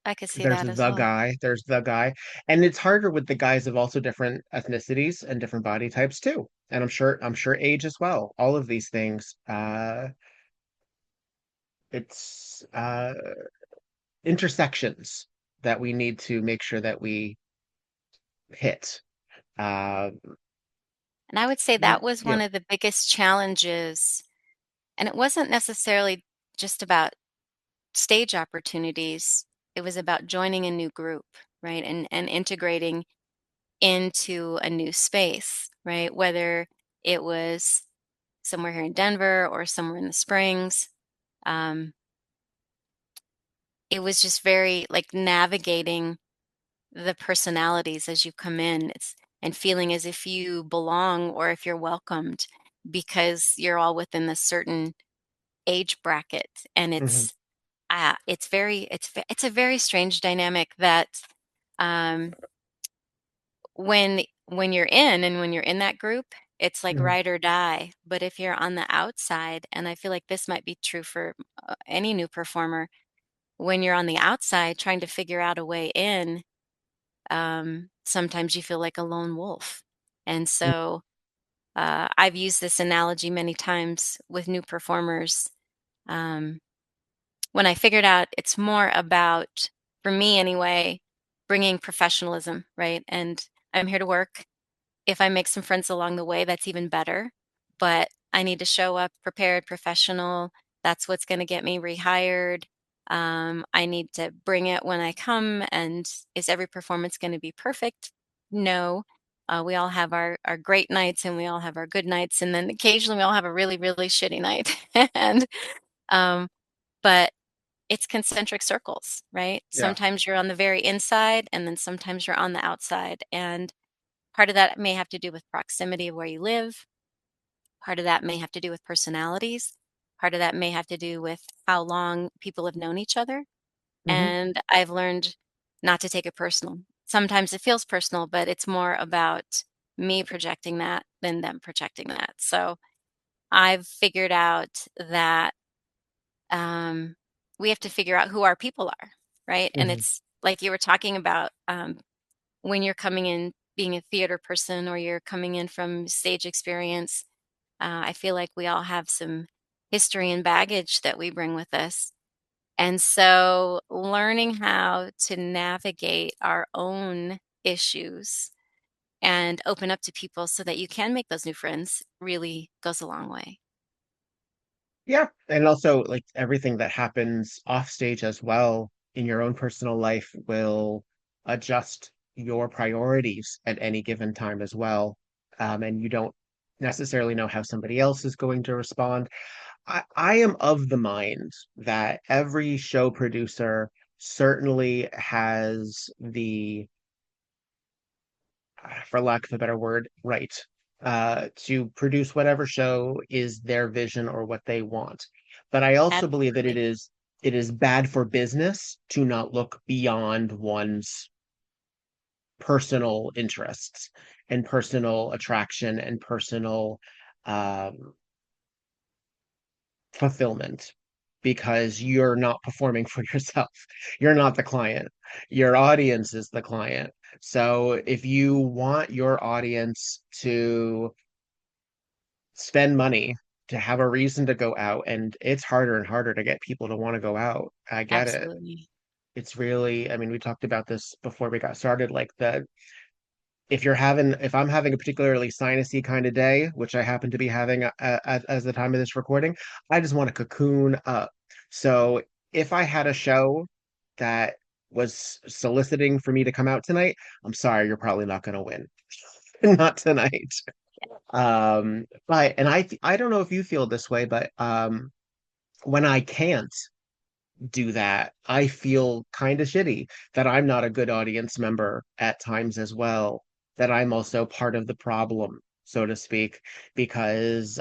I could see There's that as the well. guy, there's the guy. And it's harder with the guys of also different ethnicities and different body types too. And I'm sure age as well. All of these things. It's intersections that we need to make sure that we hit. Uh, And I would say that was yeah. one of the biggest challenges. And it wasn't necessarily just about stage opportunities, it was about joining a new group, right? And integrating into a new space, right? Whether it was somewhere here in Denver or somewhere in the Springs. Um, it was just very like navigating the personalities as you come in. And feeling as if you belong or if you're welcomed because you're all within a certain age bracket. And Hmm. it's a very strange dynamic that um, when you're in and when you're in that group, it's like Hmm. ride or die. But if you're on the outside, and I feel like this might be true for any new performer, when you're on the outside trying to figure out a way in, sometimes you feel like a lone wolf. And so I've used this analogy many times with new performers. Um, when I figured out it's more about, for me anyway, bringing professionalism, right? And I'm here to work. If I make some friends along the way, that's even better. But I need to show up prepared, professional. That's what's going to get me rehired. I need to bring it when I come. And is every performance going to be perfect? No. We all have our great nights and we all have our good nights. And then occasionally we all have a really, really shitty night. and, um, but it's concentric circles, right? Yeah. Sometimes you're on the very inside and then sometimes you're on the outside. And part of that may have to do with proximity of where you live. Part of that may have to do with personalities. Part of that may have to do with how long people have known each other. Hmm. And I've learned not to take it personal. Sometimes it feels personal, but it's more about me projecting that than them projecting that. So I've figured out that um, we have to figure out who our people are, right? And Mhm. it's like you were talking about when you're coming in being a theater person or you're coming in from stage experience. I feel like we all have some history and baggage that we bring with us. And so learning how to navigate our own issues and open up to people so that you can make those new friends really goes a long way. Yeah, and also like everything that happens off stage as well in your own personal life will adjust your priorities at any given time as well. And you don't necessarily know how somebody else is going to respond. I am of the mind that every show producer certainly has the, for lack of a better word, right, to produce whatever show is their vision or what they want. But I also believe that Absolutely. it is bad for business to not look beyond one's personal interests and personal attraction and personal um, fulfillment because you're not performing for yourself. You're not the client. Your audience is the client. So if you want your audience to spend money to have a reason to go out, and it's harder and harder to get people to want to go out. I get it. Absolutely. It's really, I mean, we talked about this before we got started, like the if I'm having a particularly sinusy kind of day, which I happen to be having as the time of this recording, I just want to cocoon up. So if I had a show that was soliciting for me to come out tonight, I'm sorry, you're probably not going to win. Not tonight. But and I don't know if you feel this way, but when I can't do that, I feel kind of shitty that I'm not a good audience member at times as well, that I'm also part of the problem, so to speak, because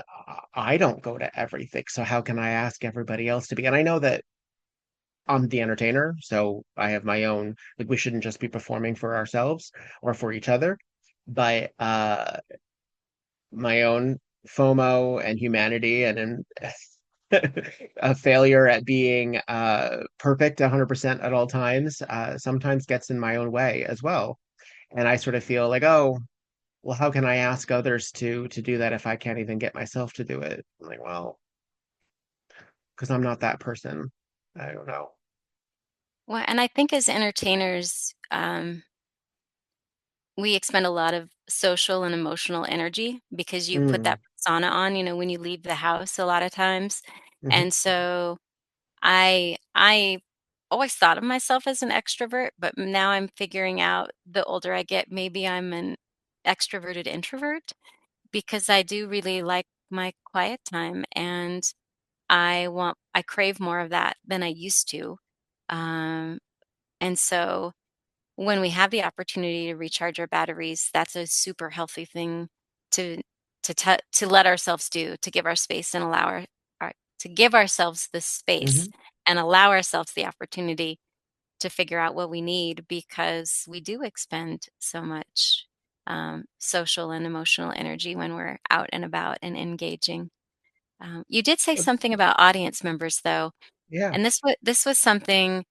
I don't go to everything. So how can I ask everybody else to be? And I know that I'm the entertainer, so I have my own, like we shouldn't just be performing for ourselves or for each other, but my own FOMO and humanity and a failure at being perfect 100% at all times sometimes gets in my own way as well. And I sort of feel like, oh, well, how can I ask others to do that if I can't even get myself to do it? I'm like, well, because I'm not that person. I don't know. Well, and I think as entertainers, we expend a lot of social and emotional energy because you put Mm, that persona on, when you leave the house a lot of times. hmm And so I always thought of myself as an extrovert, but now I'm figuring out the older I get, maybe I'm an extroverted introvert because I do really like my quiet time and I crave more of that than I used to. Um, and so when we have the opportunity to recharge our batteries, that's a super healthy thing to to let ourselves do, to give our space and allow to give ourselves the space hmm and allow ourselves the opportunity to figure out what we need because we do expend so much social and emotional energy when we're out and about and engaging. You did say something about audience members, though, Yeah. and this was something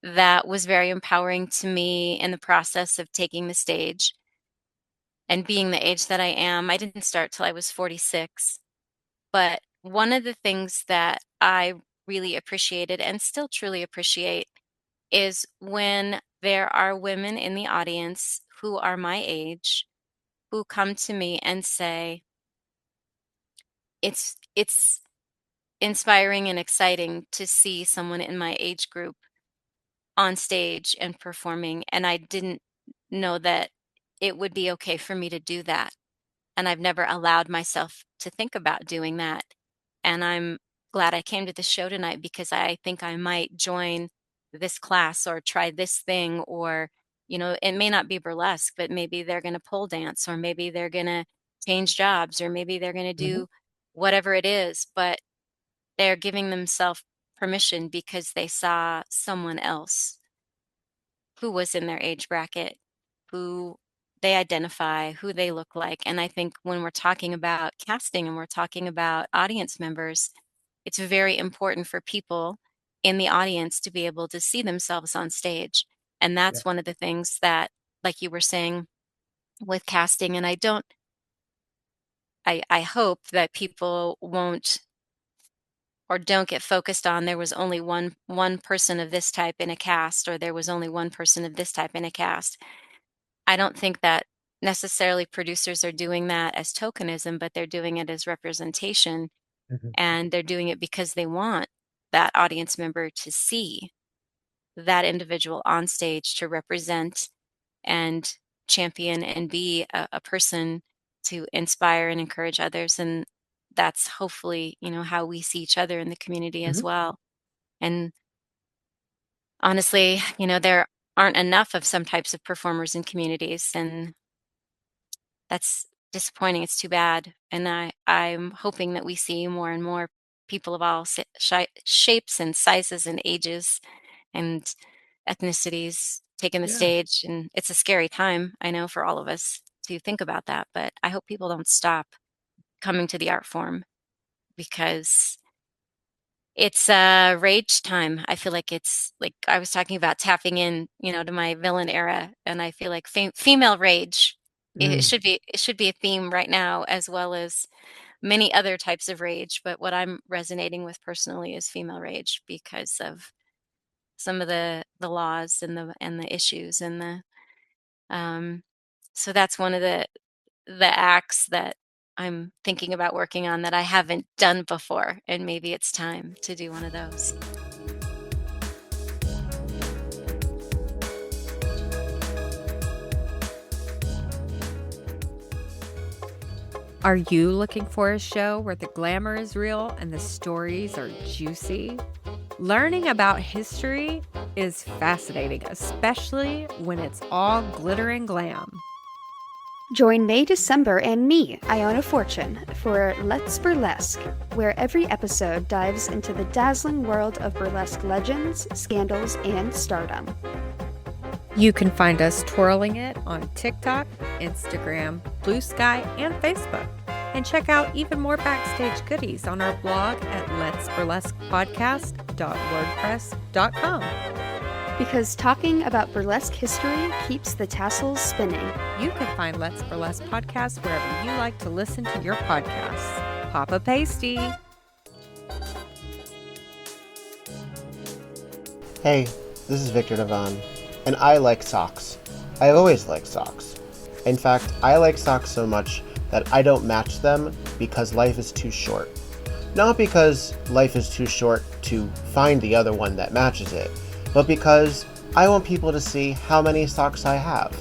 that was very empowering to me in the process of taking the stage and being the age that I am. I didn't start till I was 46, but one of the things that I really appreciated and still truly appreciate is when there are women in the audience who are my age who come to me and say, it's inspiring and exciting to see someone in my age group on stage and performing, and I didn't know that it would be okay for me to do that, and I've never allowed myself to think about doing that, and I'm glad I came to the show tonight because I think I might join this class or try this thing or, it may not be burlesque, but maybe they're gonna pole dance or maybe they're gonna change jobs or maybe they're gonna hmm do whatever it is, but they're giving themselves permission because they saw someone else who was in their age bracket, who they identify, who they look like. And I think when we're talking about casting and we're talking about audience members, it's very important for people in the audience to be able to see themselves on stage. And Yeah. that's one of the things that, like you were saying, with casting, and I hope that people won't or don't get focused on there was only one person of this type in a cast, or there was only one person of this type in a cast. I don't think that necessarily producers are doing that as tokenism, but they're doing it as representation, Mhm. and they're doing it because they want that audience member to see that individual on stage to represent and champion and be a person to inspire and encourage others. And that's hopefully, how we see each other in the community as Mhm. well. And honestly, there aren't enough of some types of performers in communities, and that's disappointing. It's too bad. And I'm hoping that we see more and more people of all shapes and sizes and ages and ethnicities taking the Yeah. stage. And it's a scary time, I know, for all of us to think about that. But I hope people don't stop coming to the art form, because it's rage time. I feel like it's like I was talking about tapping in, to my villain era, and I feel like female rage. It Mm. should be it should be a theme right now, as well as many other types of rage. But what I'm resonating with personally is female rage, because of some of the laws and the issues and the um. So that's one of the acts that I'm thinking about working on that I haven't done before, and maybe it's time to do one of those. Are you looking for a show where the glamour is real and the stories are juicy? Learning about history is fascinating, especially when it's all glitter and glam. Join May December and me, Iona Fortune, for Let's Burlesque, where every episode dives into the dazzling world of burlesque legends, scandals, and stardom. You can find us twirling it on TikTok, Instagram, Blue Sky, and Facebook. And check out even more backstage goodies on our blog at letsburlesquepodcast.wordpress.com. Because talking about burlesque history keeps the tassels spinning. You can find Let's Burlesque Podcast wherever you like to listen to your podcasts. Papa Pasty. Hey, this is Viktor Devon, and I like socks. I've always liked socks. In fact, I like socks so much that I don't match them because life is too short. Not because life is too short to find the other one that matches it, but because I want people to see how many socks I have.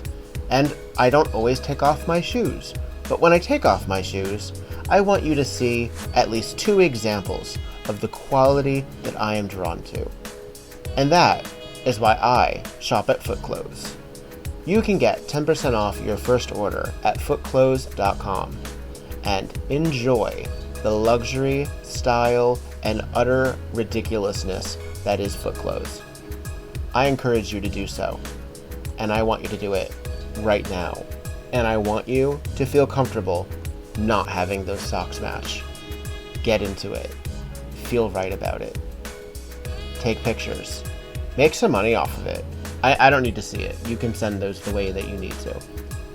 And I don't always take off my shoes, but when I take off my shoes, I want you to see at least 2 examples of the quality that I am drawn to. And that is why I shop at Foot Clothes. You can get 10% off your first order at footclothes.com and enjoy the luxury, style, and utter ridiculousness that is Foot Clothes. I encourage you to do so, and I want you to do it right now. And I want you to feel comfortable not having those socks match. Get into it. Feel right about it. Take pictures. Make some money off of it. I don't need to see it. You can send those the way that you need to.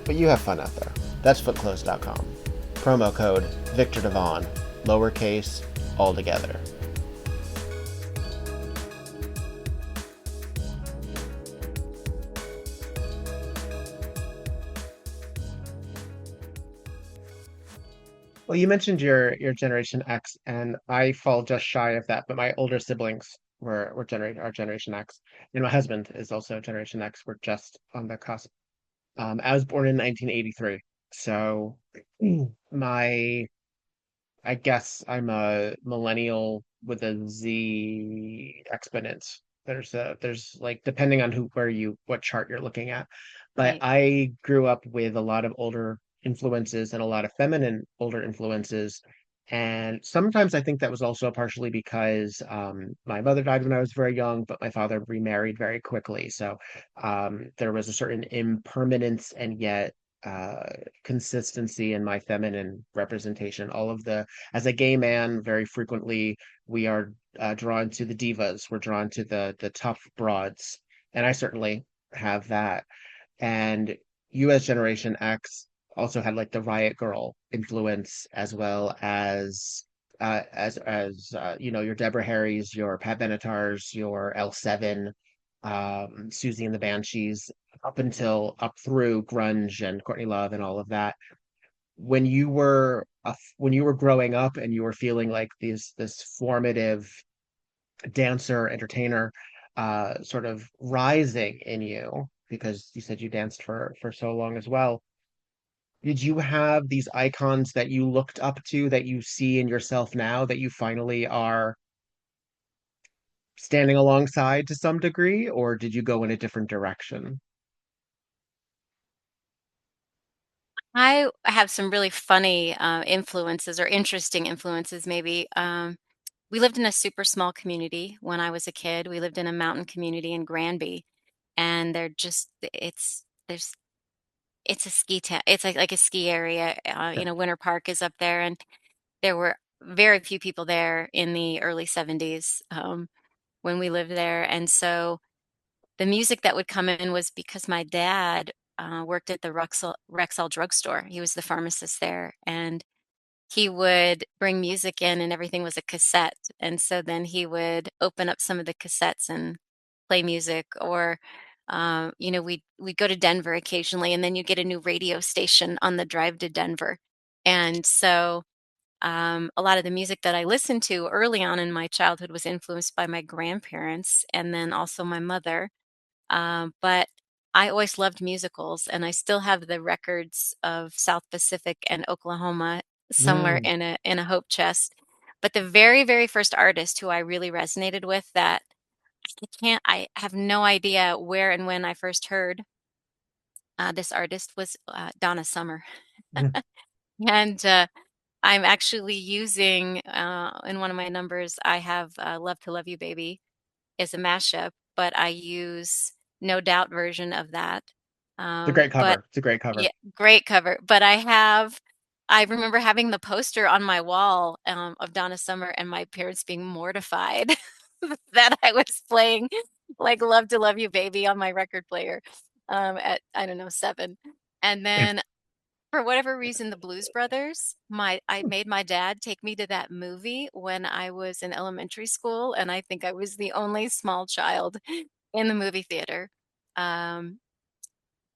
But you have fun out there. That's footclothes.com. Promo code Viktor Devon, lowercase, all together. Well, you mentioned your Generation X, and I fall just shy of that, but my older siblings are Generation X, and my husband is also Generation X. We're just on the cusp. I was born in 1983, so my I guess I'm a millennial with a Z exponent. There's like depending on what chart you're looking at. But Right. I grew up with a lot of older influences and a lot of feminine older influences. And sometimes I think that was also partially because my mother died when I was very young, but my father remarried very quickly. So there was a certain impermanence and yet uh consistency in my feminine representation. All of the As a gay man, very frequently we are drawn to the divas. We're drawn to the tough broads, and I certainly have that. And you as Generation X also had like the Riot Girl influence, as well as your Deborah Harrys, your Pat Benetars, your L7, Susie and the Banshees, up through grunge and Courtney Love and all of that. When you were growing up and you were feeling like this formative dancer, entertainer, sort of rising in you, because you said you danced for so long as well. Did you have these icons that you looked up to, that you see in yourself now, that you finally are standing alongside to some degree, or did you go in a different direction? I have some really funny influences or interesting influences, maybe. We lived in a super small community when I was a kid. We lived in a mountain community in Granby, and it's a ski town. It's like a ski area. Winter Park is up there, and there were very few people there in the early 70s when we lived there. And so the music that would come in was because my dad worked at the Rexall drugstore. He was the pharmacist there, and he would bring music in, and everything was a cassette. And so then he would open up some of the cassettes and play music, or we'd go to Denver occasionally, and then you get a new radio station on the drive to Denver. And so a lot of the music that I listened to early on in my childhood was influenced by my grandparents and then also my mother. But I always loved musicals, and I still have the records of South Pacific and Oklahoma somewhere Mm, in a hope chest. But the very, very first artist who I really resonated with, that I have no idea where and when I first heard this artist, was Donna Summer. mm. And I'm actually using in one of my numbers, I have Love to Love You Baby is a mashup, but I use No Doubt version of that. It's a great But cover. It's a great cover. yeah, great cover. But I remember having the poster on my wall of Donna Summer, and my parents being mortified that I was playing like Love to Love You Baby on my record player at, I don't know, 7. And then for whatever reason, the Blues Brothers, I made my dad take me to that movie when I was in elementary school, and I think I was the only small child in the movie theater, um,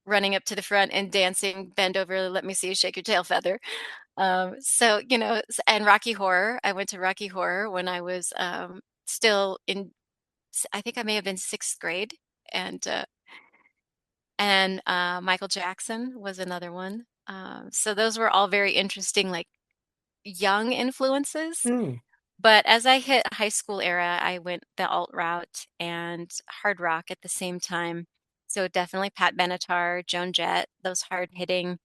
running up to the front and dancing, "Bend over, let me see you shake your tail feather." And Rocky Horror. I went to Rocky Horror when I was still in. I think I may have been 6th grade, and Michael Jackson was another one. So those were all very interesting, like young influences. Mm, But as I hit high school era, I went the alt route and hard rock at the same time. So definitely Pat Benatar, Joan Jett, those hard hitting,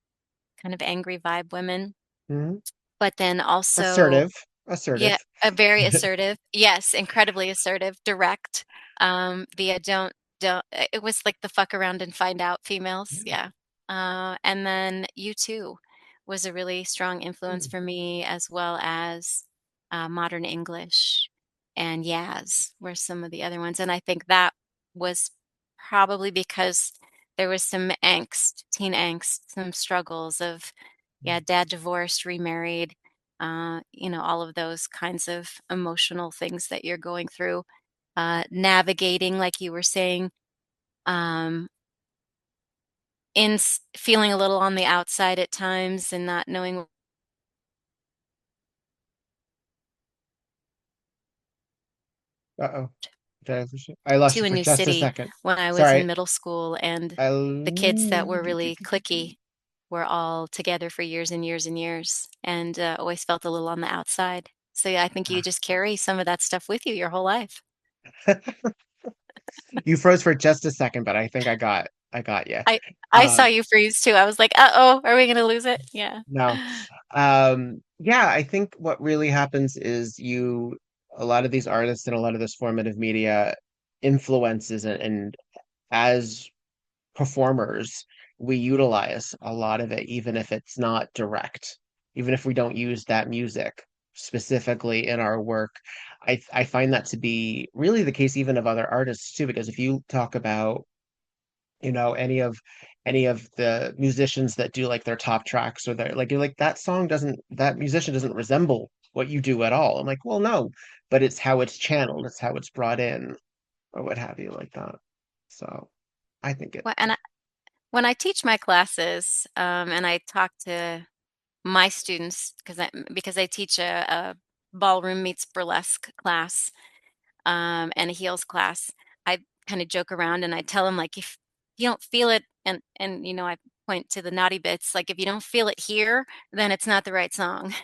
kind of angry vibe women. mm. But then also, Assertive. yeah, Assertive. a very assertive. Yes, incredibly assertive, direct. It was like the fuck around and find out females. Yeah. And then U2 was a really strong influence Mm, for me, as well as modern English and Yaz were some of the other ones. And I think that was probably because there was some angst, teen angst, some struggles of, yeah, dad divorced, remarried, all of those kinds of emotional things that you're going through, navigating, like you were saying, um, feeling a little on the outside at times and not knowing uh-oh. I lost to you a for new just a city second. when I was in Sorry. middle school, and I the kids that were really cliquey were all together for years and years and years, and always felt a little on the outside. So yeah, I think you just carry some of that stuff with you your whole life. You froze for just a second, but I think I got you. I I saw Um, you freeze too. I was like, "Uh-oh, are we gonna lose it?" Yeah. no. Yeah, I think what really happens is a lot of these artists and a lot of this formative media influences, and as performers, we utilize a lot of it, even if it's not direct, even if we don't use that music specifically in our work. I find that to be really the case even of other artists too, because if you talk about, any of the musicians that do like their top tracks or their like you're like that musician doesn't resemble what you do at all. I'm like, well, no, but it's how it's channeled, it's how it's brought in or what have you like that. So I think it Well, when I teach my classes, and I talk to my students because I teach a ballroom meets burlesque class, and a heels class, I kind of joke around and I tell them like if you don't feel it, and I point to the naughty bits, like if you don't feel it here, then it's not the right song.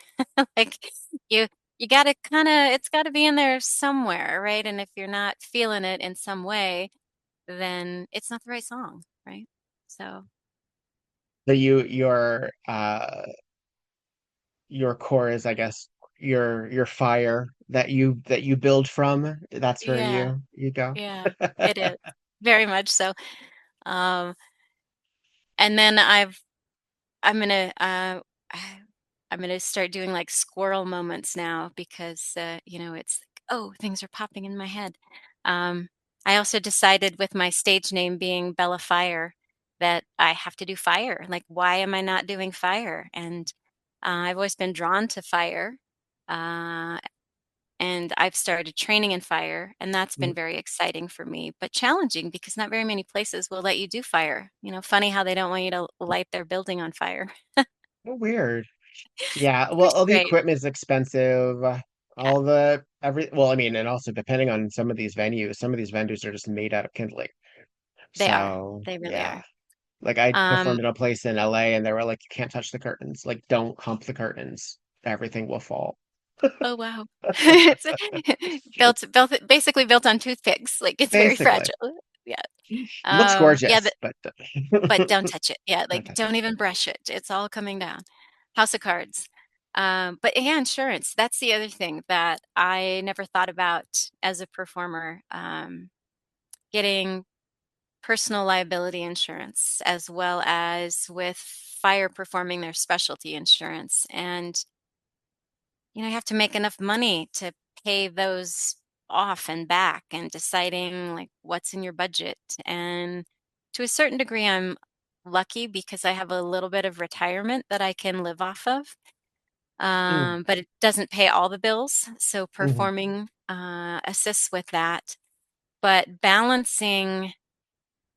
Like you you got to kind of it's got to be in there somewhere, right? And if you're not feeling it in some way, then it's not the right song, right? So that your core is, I guess, your fire that you build from. That's where yeah, you go. yeah, it is very much so. Um, and then I'm gonna I'm gonna start doing like squirrel moments now because it's like, oh, things are popping in my head. Um, I also decided with my stage name being Bella Fire that I have to do fire. Like, why am I not doing fire? And I've always been drawn to fire. Uh, and I've started training in fire, and that's been very exciting for me, but challenging because not very many places will let you do fire. Funny how they don't want you to light their building on fire. Oh, weird. Yeah, well, Which is all the great. equipment is expensive. Yeah, All the every well, I mean, and also depending on some of these vendors are just made out of kindling. they are. So They really yeah, are. like I Um, performed in a place in LA, and they were like, you can't touch the curtains. Like, don't hump the curtains. Everything will fall. oh wow. It's built basically built on toothpicks. Like it's very Basically, fragile. Yeah. looks Yeah, gorgeous, but but don't touch it. Yeah, don't like touch it. don't even brush it. It's all coming down. House of Cards. But yeah, insurance. That's the other thing that I never thought about as a performer. Getting personal liability insurance as well as with fire performing their specialty insurance. And you have to make enough money to pay those off and back and deciding like what's in your budget. And to a certain degree, I'm lucky because I have a little bit of retirement that I can live off of. Mm, But it doesn't pay all the bills. So mhm. performing assists with that. But balancing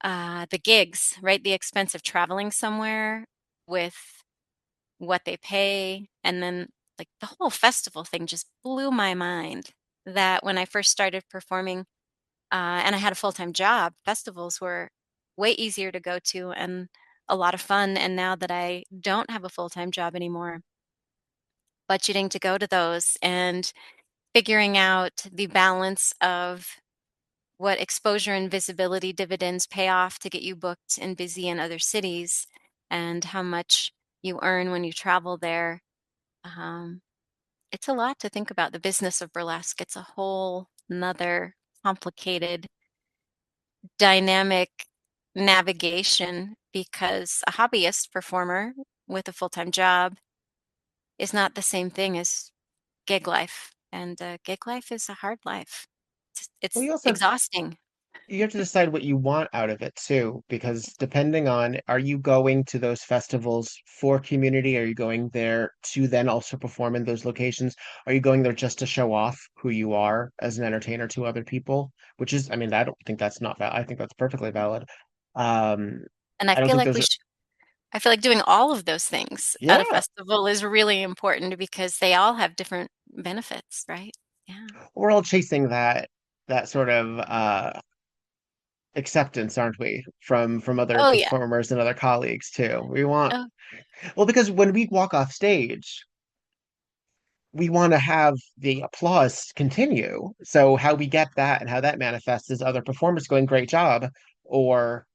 the gigs, right? The expense of traveling somewhere with what they pay. And then, like, the whole festival thing just blew my mind that when I first started performing and I had a full time job, festivals were way easier to go to and a lot of fun. And now that I don't have a full time job anymore, budgeting to go to those and figuring out the balance of what exposure and visibility dividends pay off to get you booked and busy in other cities and how much you earn when you travel there. Um, it's a lot to think about. The business of burlesque, it's a whole nother complicated dynamic navigation because a hobbyist performer with a full-time job is not the same thing as gig life. And gig life is a hard life. Well, It's you also exhausting. you have to decide what you want out of it too, because depending on, are you going to those festivals for community? Are you going there to then also perform in those locations? Are you going there just to show off who you are as an entertainer to other people? Which is, I mean, I don't think that's not valid. I think that's perfectly valid. Um, And I I don't feel think like those are, I feel like doing all of those things at a yeah, festival is really important because they all have different benefits, right? Yeah. we're all chasing that sort of acceptance, aren't we? From other Oh yeah. performers and other colleagues too. We want, Oh, well, because when we walk off stage, we want to have the applause continue. So how we get that and how that manifests is other performers going, great job, or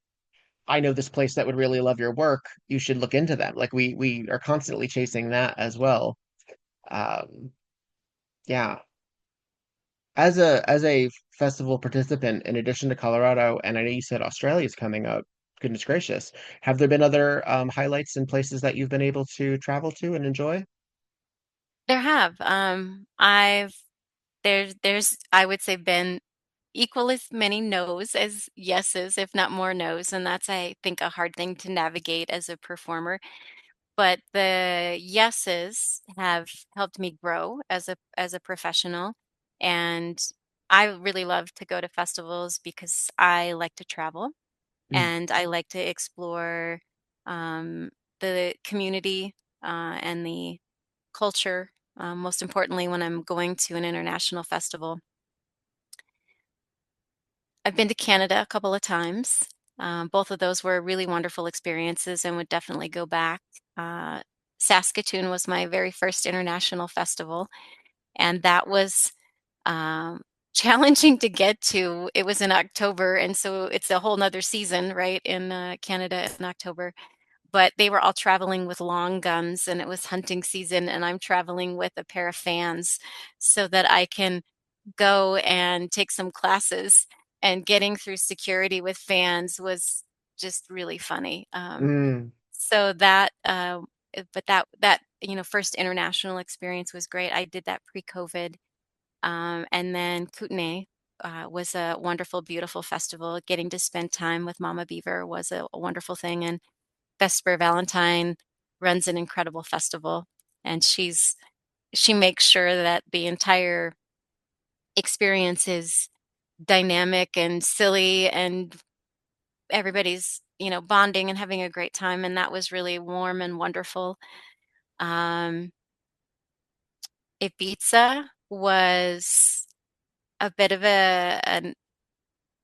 I know this place that would really love your work. You should look into them. Like we are constantly chasing that as well. Um, yeah. As a festival participant, in addition to Colorado, and I know you said Australia's coming up. Goodness gracious. Have there been other highlights and places that you've been able to travel to and enjoy? There have. There's I would say been equal as many no's as yeses, if not more no's, and that's I think a hard thing to navigate as a performer. But the yeses have helped me grow as a professional, and I really love to go to festivals because I like to travel Mm. and I like to explore um, the community and the culture. Most importantly, when I'm going to an international festival, I've been to Canada a couple of times. Both of those were really wonderful experiences and would definitely go back. Uh, Saskatoon was my very first international festival, and that was um, challenging to get to. It was in October, and so it's a whole nother season, right, in Canada in October. But they were all traveling with long guns, and it was hunting season, and I'm traveling with a pair of fans so that I can go and take some classes, and getting through security with fans was just really funny. Mm. So that, but that first international experience was great. I did that pre-COVID, and then Kootenay was a wonderful, beautiful festival. Getting to spend time with Mama Beaver was a wonderful thing, and Vesper Valentine runs an incredible festival, and she makes sure that the entire experience is dynamic and silly and everybody's bonding and having a great time, and that was really warm and wonderful. um Ibiza was a bit of an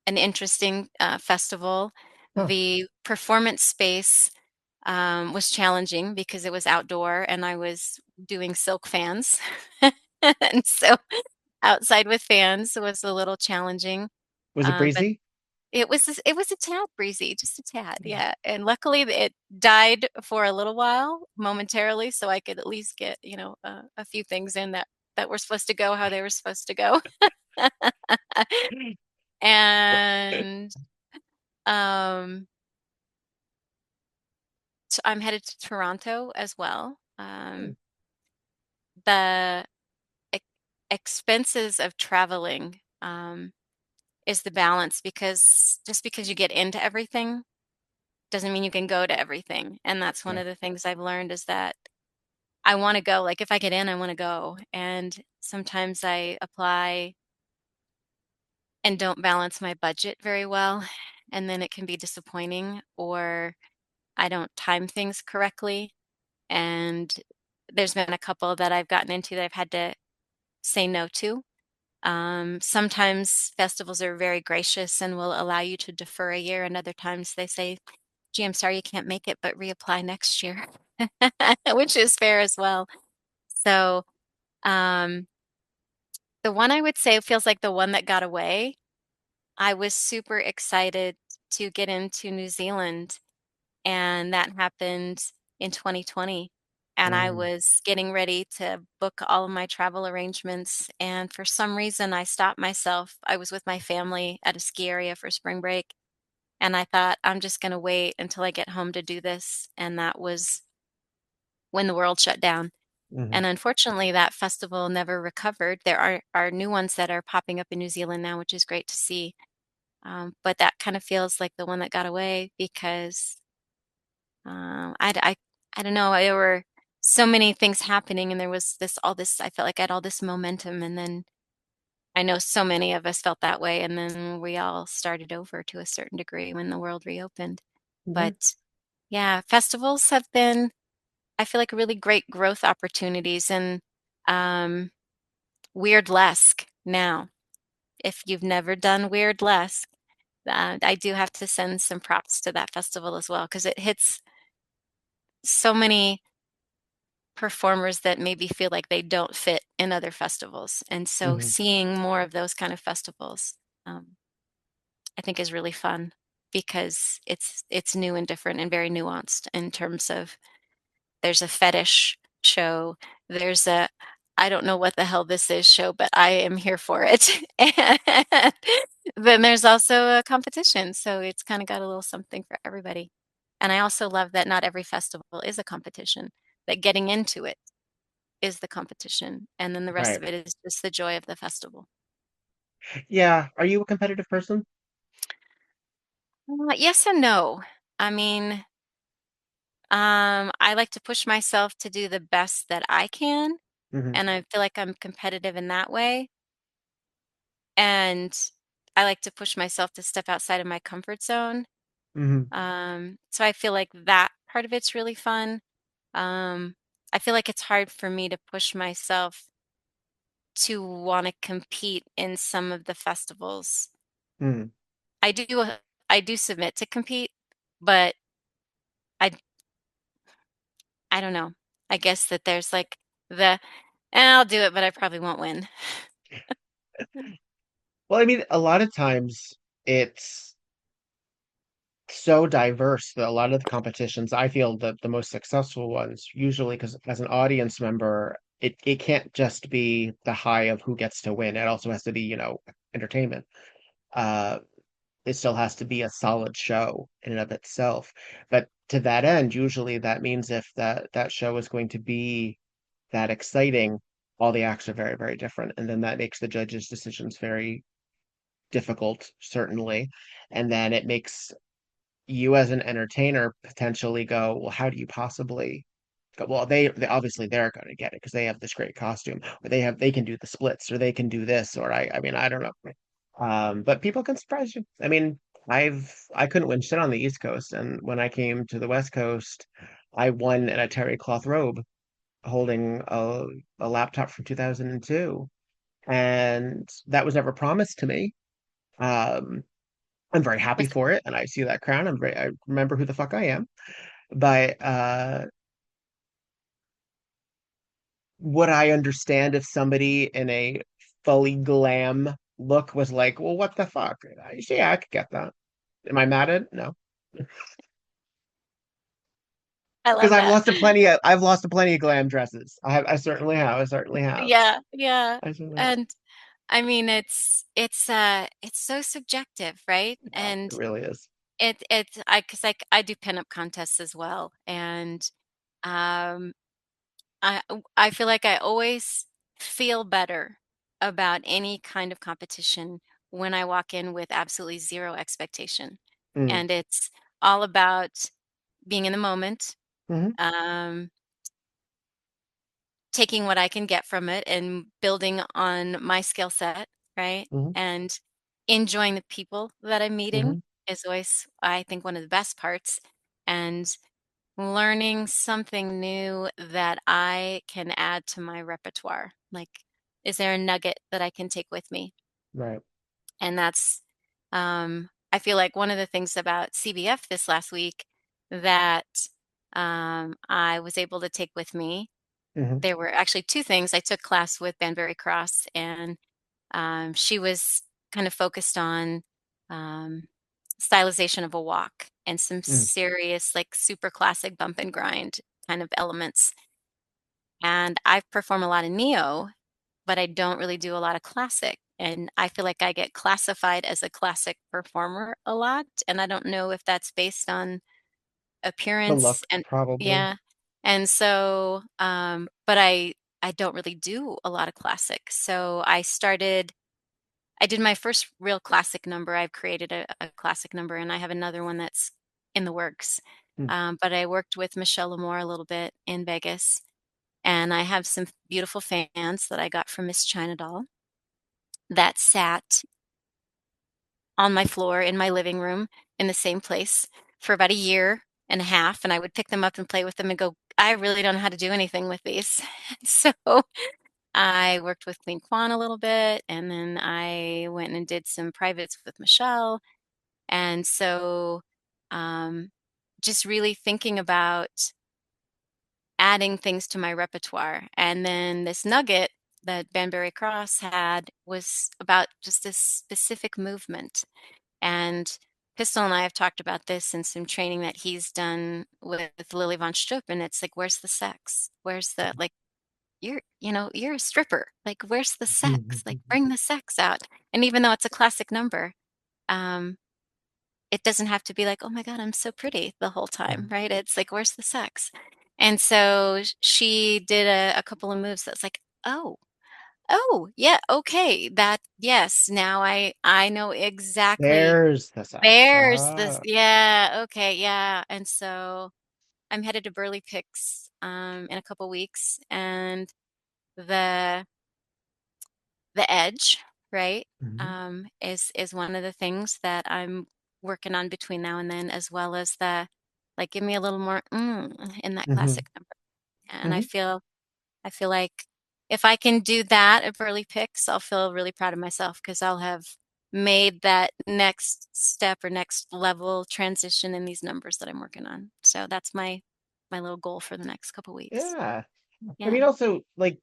interesting festival. Huh. The performance space was challenging because it was outdoor and I was doing silk fans and so outside with fans was a little challenging. Was it But breezy? it was a tad breezy, just a tad, yeah, and luckily it died for a little while momentarily, so I could at least get, a few things in that were supposed to go how they were supposed to go. And, um, I'm headed to Toronto as well. The ex expenses of traveling, is the balance because just because you get into everything doesn't mean you can go to everything. And that's one Yeah. of the things I've learned is that I want to go. Like if I get in, I want to go. And sometimes I apply and don't balance my budget very well. And then it can be disappointing, or I don't time things correctly. And there's been a couple that I've gotten into that I've had to say no to. Sometimes festivals are very gracious and will allow you to defer a year, and other times they say, gee, I'm sorry you can't make it, but reapply next year, which is fair as well. So, um, the one I would say feels like the one that got away. I was super excited to get into New Zealand, and that happened in 2020. And I Mm. was getting ready to book all of my travel arrangements. And for some reason, I stopped myself. I was with my family at a ski area for spring break. And I thought, I'm just going to wait until I get home to do this. And that was when the world shut down. Mhm. And unfortunately, that festival never recovered. There are new ones that are popping up in New Zealand now, which is great to see. But that kind of feels like the one that got away because I don't know. There were so many things happening, and there was all this. I felt like I had all this momentum, and then I know so many of us felt that way, and then we all started over to a certain degree when the world reopened. Mhm. But yeah, festivals have been, I feel like, really great growth opportunities, and um, Weirdlesque now. If you've never done Weirdlesque, I do have to send some props to that festival as well because it hits so many performers that maybe feel like they don't fit in other festivals. And so Mhm. seeing more of those kind of festivals, I think is really fun because it's new and different and very nuanced in terms of there's a fetish show, there's I don't know what the hell this is show, but I am here for it. And then there's also a competition, so it's kind of got a little something for everybody. And I also love that not every festival is a competition, that getting into it is the competition, and then the rest Right. of it is just the joy of the festival. Yeah. Are you a competitive person? Yes and no. I mean, I like to push myself to do the best that I can, Hmm. and I feel like I'm competitive in that way. And I like to push myself to step outside of my comfort zone. Hmm. So I feel like that part of it's really fun. Um, I feel like it's hard for me to push myself to want to compete in some of the festivals. Hmm. I do I do submit to compete, but I I don't know. I guess that there's like the I'll do it, but I probably won't win. Well, I mean, a lot of times it's so diverse that a lot of the competitions, I feel that the most successful ones, usually because as an audience member, it can't just be the high of who gets to win. It also has to be, entertainment. Uh, it still has to be a solid show in and of itself. But to that end, usually that means if that show is going to be that exciting, all the acts are very, very different. And then that makes the judges' decisions very difficult, certainly. And then it makes you as an entertainer potentially go, well, how do you possibly go? Well, they obviously they're going to get it because they have this great costume, or they can do the splits, or they can do this, or I mean, I don't know. But people can surprise you. I mean, I couldn't win shit on the East Coast, and when I came to the West Coast, I won in a terry cloth robe holding a laptop from 2002, and that was never promised to me. Um, I'm very happy Was for it, and I see that crown. I remember who the fuck I am. But would I understand if somebody in a fully glam look was like, "Well, what the fuck?" Yeah, I could get that. Am I mad at it? No, I because love that. I've lost to plenty of glam dresses. I certainly have. I certainly have. Yeah, yeah. I certainly have. And I mean it's so subjective, right? Yeah, it And really is. it's I cuz I do pinup contests as well, and um I feel like I always feel better about any kind of competition when I walk in with absolutely zero expectation. Mm, And it's all about being in the moment, hmm. um, taking what I can get from it and building on my skill set, right? Hmm. And enjoying the people that I'm Hmm. meeting is always, I think, one of the best parts. And learning something new that I can add to my repertoire. Like, is there a nugget that I can take with me? Right. And that's, I feel like one of the things about CBF this last week that I was able to take with me. Hmm. There were actually two things. I took class with Banbury Cross, and she was kind of focused on um, stylization of a walk and some Mm. serious, like super classic bump and grind kind of elements. And I perform a lot of neo, but I don't really do a lot of classic. And I feel like I get classified as a classic performer a lot. And I don't know if that's based on The appearance look, and probably. yeah. And so, but I don't really do a lot of classic. So I did my first real classic number. I've created a classic number, and I have another one that's in the works. Mm, But I worked with Michelle Lamore a little bit in Vegas, and I have some beautiful fans that I got from Miss China Doll that sat on my floor in my living room in the same place for about a year and a half. And I would pick them up and play with them and go, I really don't know how to do anything with these. So I worked with Queen Kwan a little bit, and then I went and did some privates with Michelle. And so, um, just really thinking about adding things to my repertoire. And then this nugget that Banbury Cross had was about just this specific movement. And Pistol and I have talked about this in some training that he's done with Lily von Strupp. And it's like, where's the sex? Where's the, like, you're a stripper. Like, where's the sex? Like, bring the sex out. And even though it's a classic number, um, it doesn't have to be like, oh my God, I'm so pretty the whole time, right? It's like, where's the sex? And so she did a couple of moves that's like, oh, yeah, okay, that, yes, now I know exactly. There's the sex. There's this, yeah, okay, yeah. And so I'm headed to Burley Picks in a couple weeks, and the the edge, right, Mhm. is one of the things that I'm working on between now and then, as well as the, like, give me a little more in that Mhm. classic number. And Mhm. I feel like if I can do that at Burley Picks, I'll feel really proud of myself, because I'll have made that next step or next level transition in these numbers that I'm working on. So that's my little goal for the next couple weeks. Yeah. I Yeah, mean, also like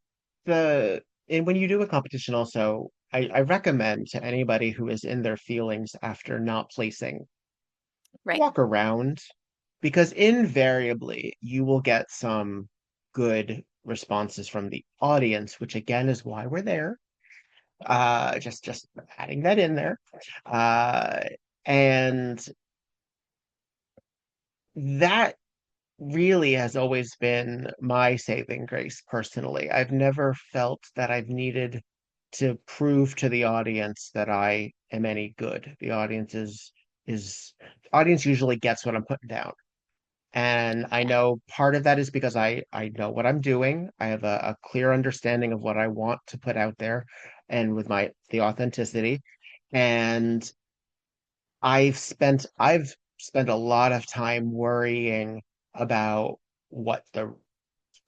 and when you do a competition, also, I recommend to anybody who is in their feelings after not placing, right. walk around, because invariably you will get some good responses from the audience, which again is why we're there. Just adding that in there. Uh, and that really has always been my saving grace personally. I've never felt that I've needed to prove to the audience that I am any good. The is audience usually gets what I'm putting down. And I Yeah. know part of that is because I know what I'm doing. I have a clear understanding of what I want to put out there and with my the authenticity. And I've spent a lot of time worrying about what the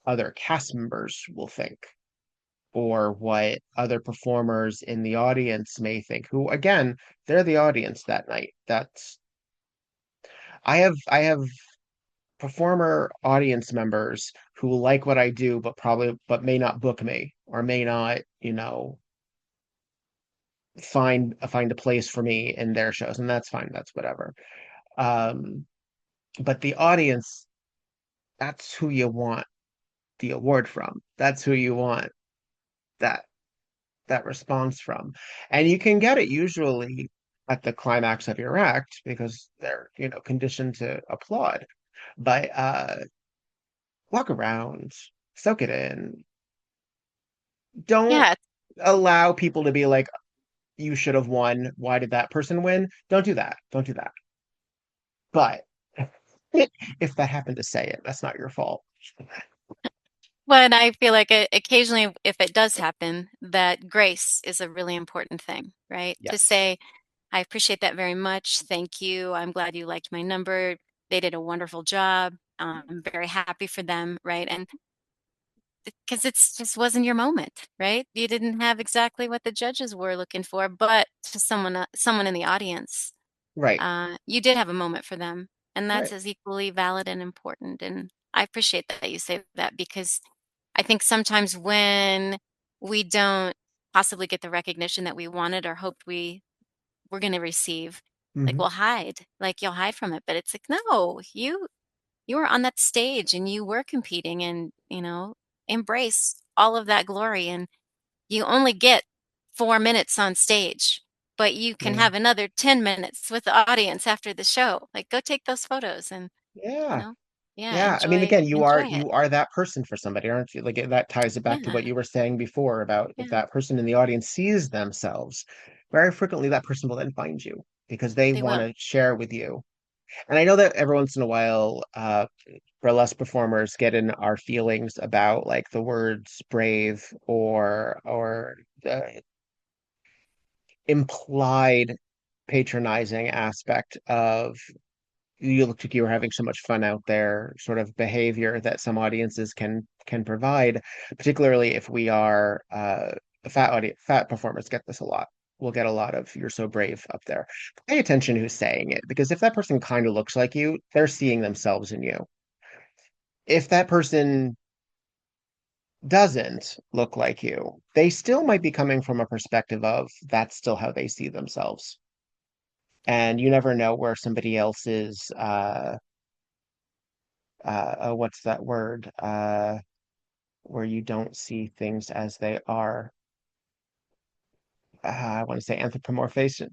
other cast members will think or what other performers in the audience may think, who again, they're the audience that night. That's I have performer audience members who like what I do but may not book me or may not, find a place for me in their shows, and that's fine, that's whatever. Um but the audience, that's who you want the award from. That's who you want that that response from. And you can get it usually at the climax of your act because they're, conditioned to applaud. But walk around, soak it in. Don't Yeah. allow people to be like, you should have won. Why did that person win? Don't do that. Don't do that. But if that happened to say it, that's not your fault. Well, and I feel like occasionally, if it does happen, that grace is a really important thing, right? To Yes. say, I appreciate that very much. Thank you. I'm glad you liked my number. They did a wonderful job. I'm very happy for them, right? And because it's just wasn't your moment, right? You didn't have exactly what the judges were looking for, but to someone in the audience, Right. you did have a moment for them, and that's Right. as equally valid and important. And I appreciate that you say that, because I think sometimes when we don't possibly get the recognition that we wanted or hoped we were going to receive, like, Hmm. we'll hide, like, you'll hide from it. But it's like, no, you were on that stage and you were competing, and embrace all of that glory. And you only get 4 minutes on stage, but you can Yeah. have another 10 minutes with the audience after the show. Like, go take those photos and, you Yeah. know, yeah, Yeah, I mean, enjoy again, you are enjoy it. you are that person for somebody, aren't you? Like that ties it back to Yeah, what you were saying before about if yeah, that person in the audience sees themselves, very frequently that person will then find you because they they want will. to share with you. And I know that every once in a while, burlesque performers get in our feelings about like the words brave or the implied patronizing aspect of you looked like you were having so much fun out there sort of behavior that some audiences can provide, particularly if we are fat performers get this a lot. We'll get a lot of you're so brave up there. Pay attention who's saying it, because if that person kind of looks like you, they're seeing themselves in you. If that person doesn't look like you, they still might be coming from a perspective of that's still how they see themselves. And you never know where somebody else's what's that word? where you don't see things as they are. I want to say anthropomorphization,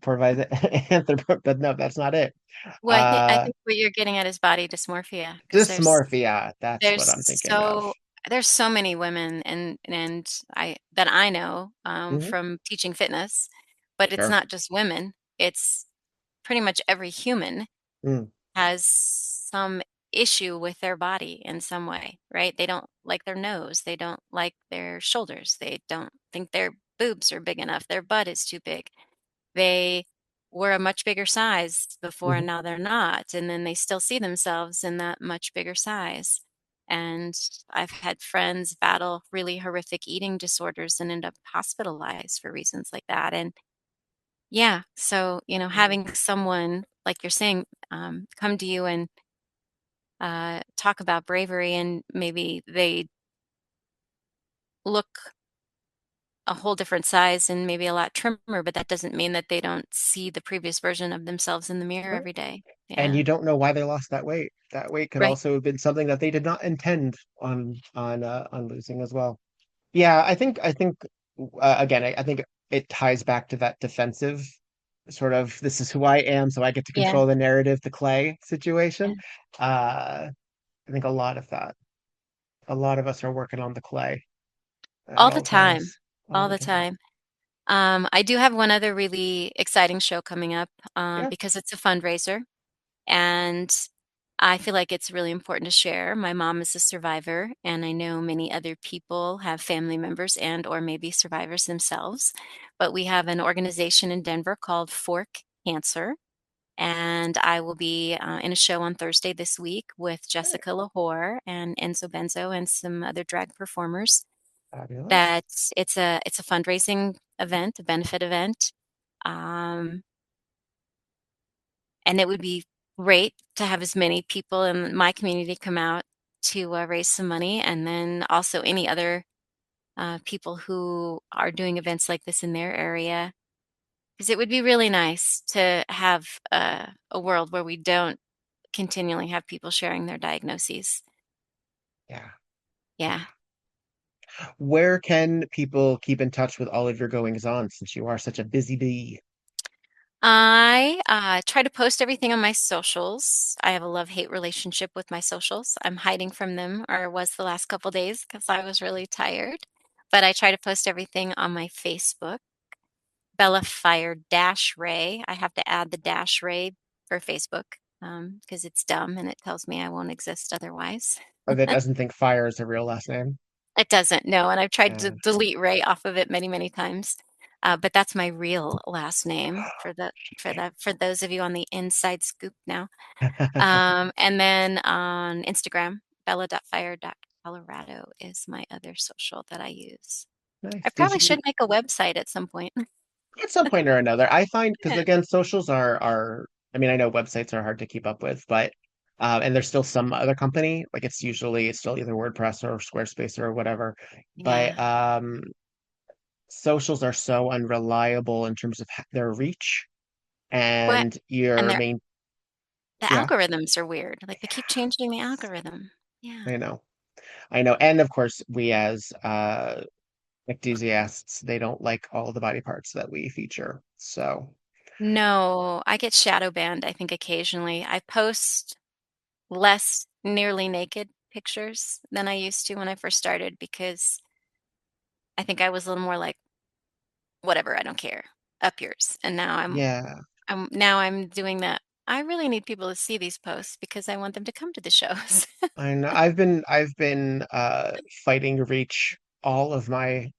but no, that's not it. Well, I Uh, think what you're getting at is body dysmorphia because Dysmorphia. That's what there's I'm thinking of. so there's so many women and I that I know Hmm. from teaching fitness, but it's Sure. not just women. It's pretty much every human Mm. has some issue with their body in some way, right? They don't like their nose, they don't like their shoulders, they don't think their boobs are big enough, their butt is too big. They were a much bigger size before Mhm. and now they're not, and then they still see themselves in that much bigger size. And I've had friends battle really horrific eating disorders and end up hospitalized for reasons like that. And yeah, so, having someone, like you're saying, come to you and talk about bravery, and maybe they look a whole different size and maybe a lot trimmer, but that doesn't mean that they don't see the previous version of themselves in the mirror Right. every day. And Yeah. you don't know why they lost that weight. That weight could Right. also have been something that they did not intend on losing as well. Yeah, I think again, I think it ties back to that defensive sort of this is who I am, so I get to Yeah. control the narrative, the clay Yeah. situation. I think a lot of that, a lot of us are working on the clay at All the all time. times, all All the the time. time. I do have one other really exciting show coming up Yeah, because it's a fundraiser. And I feel like it's really important to share. My mom is a survivor, and I know many other people have family members and or maybe survivors themselves. But we have an organization in Denver called Fork Cancer, and I will be in a show on Thursday this week with right. Jessica Lahore and Enzo Benzo and some other drag performers. Fabulous. That it's a fundraising event, a benefit event. Um, and it would be great to have as many people in my community come out to raise some money, and then also any other people who are doing events like this in their area, because it would be really nice to have a world where we don't continually have people sharing their diagnoses. Yeah, Yeah. yeah. Where can people keep in touch with all of your goings on since you are such a busy bee? I try to post everything on my socials. I have a love-hate relationship with my socials. I'm hiding from them, or was the last couple days because I was really tired. But I try to post everything on my Facebook, Bella Fire Dash Ray. I have to add the Dash Ray for Facebook because it's dumb and it tells me I won't exist otherwise. Or that doesn't think fire is a real last name? It doesn't, no, and I've tried to Yeah. delete Ray off of it many, many times. But that's my real last name for those of you on the inside scoop now. And then on Instagram, bella.fire.colorado is my other social that I use. I Nice. Did probably you should make a website at some point. at some point or another? I find because Yeah. again, socials are I mean, I know websites are hard to keep up with, but and there's still some other company, like it's still either WordPress or Squarespace or whatever. But Yeah. socials are so unreliable in terms of their reach What? and And your main the yeah, algorithms are weird. Like they keep changing the algorithm. Yeah. I know. I know. And of course, we as enthusiasts, they don't like all the body parts that we feature. So, No, I get shadow banned, I think occasionally. I post less nearly naked pictures than I used to when I first started because I think I was a little more like, whatever, I don't care. Up yours. And now yeah, I'm doing that. I really need people to see these posts because I want them to come to the shows. I know. I've been fighting reach all of my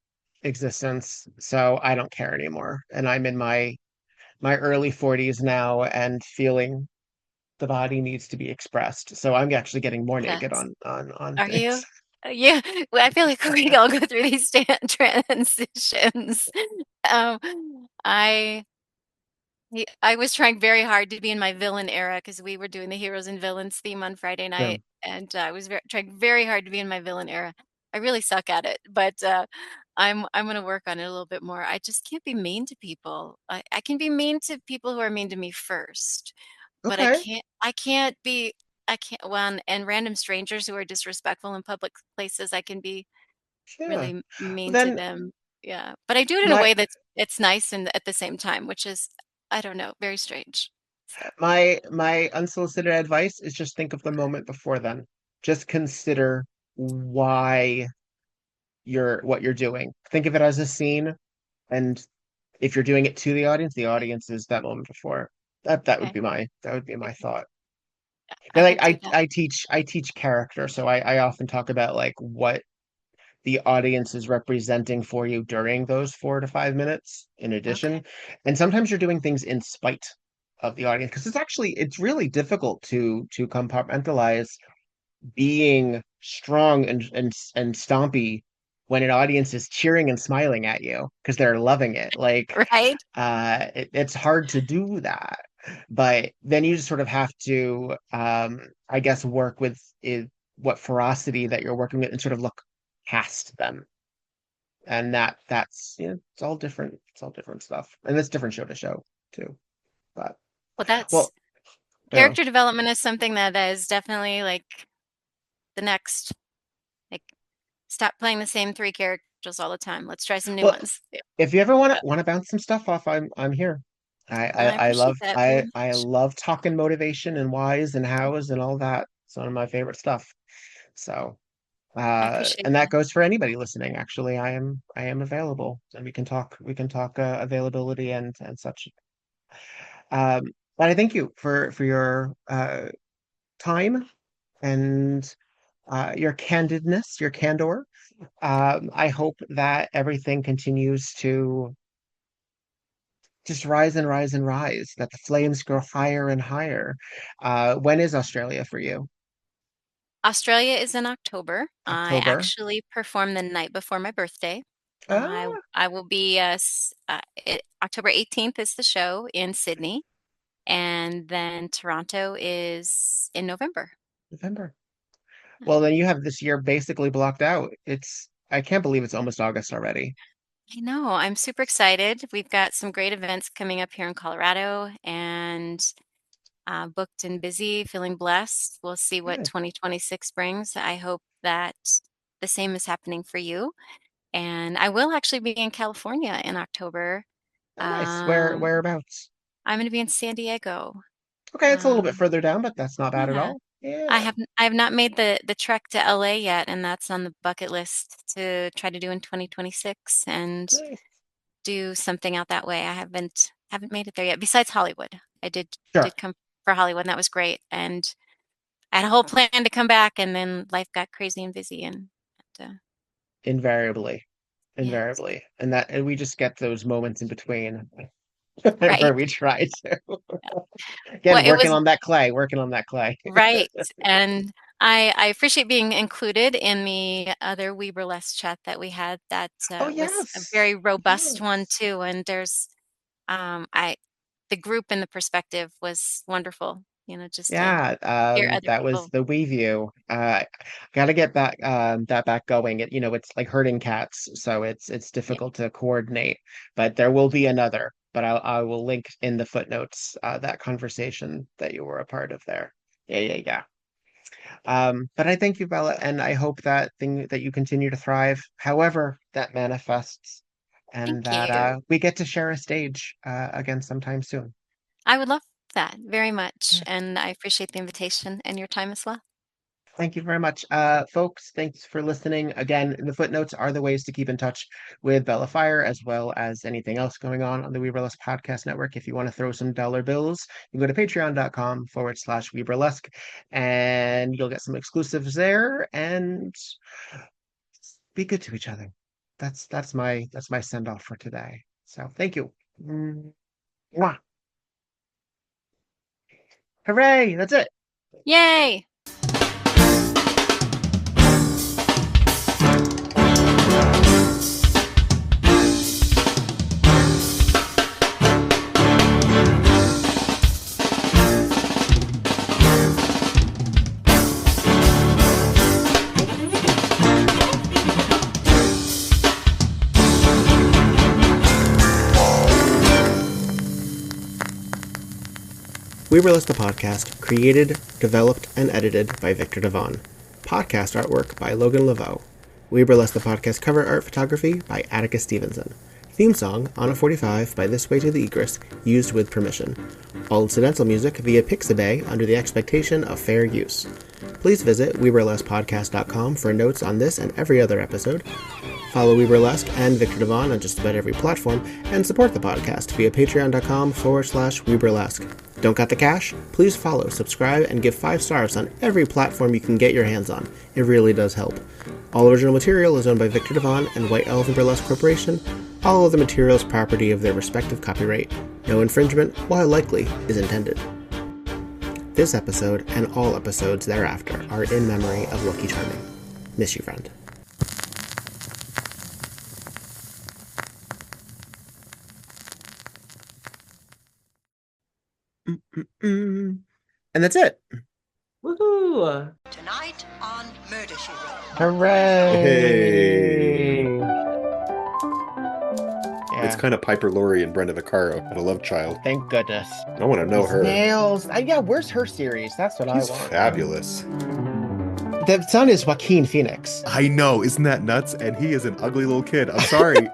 existence, so I don't care anymore. And I'm in my early 40s now and feeling the body needs to be expressed. So I'm actually getting more naked Yes. on Are you? things. Yeah. Well, I feel like we all go through these transitions. Um, I I was trying very hard to be in my villain era because we were doing the heroes and villains theme on Friday Yeah, night, and I was trying very hard to be in my villain era. I really suck at it, but I'm going to work on it a little bit more. I just can't be mean to people. I can be mean to people who are mean to me first, but okay. I can't be I can't well, and random strangers who are disrespectful in public places. I can be. Yeah. really mean to Then them. Yeah. But I do it in a my way that's it's nice and at the same time, which is, I don't know, very strange. So, my unsolicited advice is just think of the moment before then. Just consider why you're what you're doing. Think of it as a scene, and if you're doing it to the audience is that moment before. okay. That would be my Okay. thought. I And could do that. I teach character, so I often talk about like what the audience is representing for you during those 4 to 5 minutes in Okay. addition. And sometimes you're doing things in spite of the audience because it's really difficult to compartmentalize being strong and stompy when an audience is cheering and smiling at you because they're loving it. Like Right? it's hard to do that. But then you just sort of have to I guess work with what ferocity that you're working with and sort of look past them. And that's it's all different stuff. And it's different show to show too. But Well, that's well, yeah. character development is something that is definitely like the next, like, stop playing the same three characters all the time. Let's try some new Well, ones. Yeah. if you ever want to bounce some stuff off, I'm here. Well, I appreciate that very I much. love talking motivation and whys and hows and all that. It's one of my favorite stuff. So I appreciate and that that. goes for anybody listening. Actually, I am available, and we can talk availability and such. But I thank you for your time and your candidness, your candor. I hope that everything continues to just rise and rise and rise, that the flames grow higher and higher. When is Australia for you? Australia is in October. I October? actually perform the night before my birthday. Ah, I will be October 18th is the show in Sydney, and then Toronto is in November. November. Yeah. Well, then you have this year basically blocked out. I can't believe it's almost August already. I know. I'm super excited. We've got some great events coming up here in Colorado and booked and busy, feeling blessed. We'll see what Good. 2026 brings. I hope that the same is happening for you. And I will actually be in California in October. Oh, nice. Um, Whereabouts? I'm going to be in San Diego. Okay, it's a little bit Um, further down, but that's not bad at yeah, all. Yeah, I have not made the trek to LA yet, and that's on the bucket list to try to do in 2026 and nice. do something out that way. I haven't made it there yet. Besides Hollywood, I Sure. did come for Hollywood, and that was great. And I had a whole plan to come back, and then life got crazy and busy, and Invariably. yeah, Invariably. And we just get those moments in between right. where we try to. Well, Again, it was working on that clay. right, and I appreciate being included in the other We Burlesque chat that we had. That Oh, was a yes. very robust one Yes. too. And there's I the group and the perspective was wonderful. Just to Yeah, hear other that was people. the We View. Gotta get back that back going. It's like herding cats, so it's Yeah, difficult to coordinate. But there will be another. But I will link in the footnotes that conversation that you were a part of there. Yeah, yeah, yeah. But I thank you, Bella, and I hope that you continue to thrive, however that manifests, and thank that you. we get to share a stage again sometime soon. I would love that very much, Yeah. and I appreciate the invitation and your time as well. Thank you very much. Folks, thanks for listening. Again, the footnotes are the ways to keep in touch with Bella Fire, as well as anything else going on the We Burlesque Podcast Network. If you want to throw some dollar bills, you can go to patreon.com/We Burlesque, and you'll get some exclusives there, and be good to each other. That's my send off for today. So thank you. Mwah. Hooray! That's it. Yay! We Burlesque the Podcast, created, developed, and edited by Victor Devon. Podcast artwork by Logan Laveau. We Burlesque the Podcast cover art photography by Atticus Stevenson. Theme song, Anna 45 by This Way to the Egress, used with permission. All incidental music via Pixabay under the expectation of fair use. Please visit WeBurlesquePodcast.com for notes on this and every other episode. Follow We Burlesque and Viktor Devon on just about every platform, and support the podcast via patreon.com/WeBurlesque. Don't got the cash? Please follow, subscribe, and give 5 stars on every platform you can get your hands on. It really does help. All original material is owned by Viktor Devon and White Elephant Burlesque Corporation. All other materials property of their respective copyright. No infringement, while likely, is intended. This episode, and all episodes thereafter, are in memory of Lucky Charming. Miss you, friend. And that's it. Woohoo! Tonight on Murder, She Wrote. Hooray! Hey. Yeah. It's kind of Piper Laurie and Brenda Vaccaro at A Love Child. Thank goodness. I want to know These her. nails. Yeah, where's her series? That's what She's I want. fabulous. The son is Joaquin Phoenix. I know, isn't that nuts? And he is an ugly little kid. I'm sorry.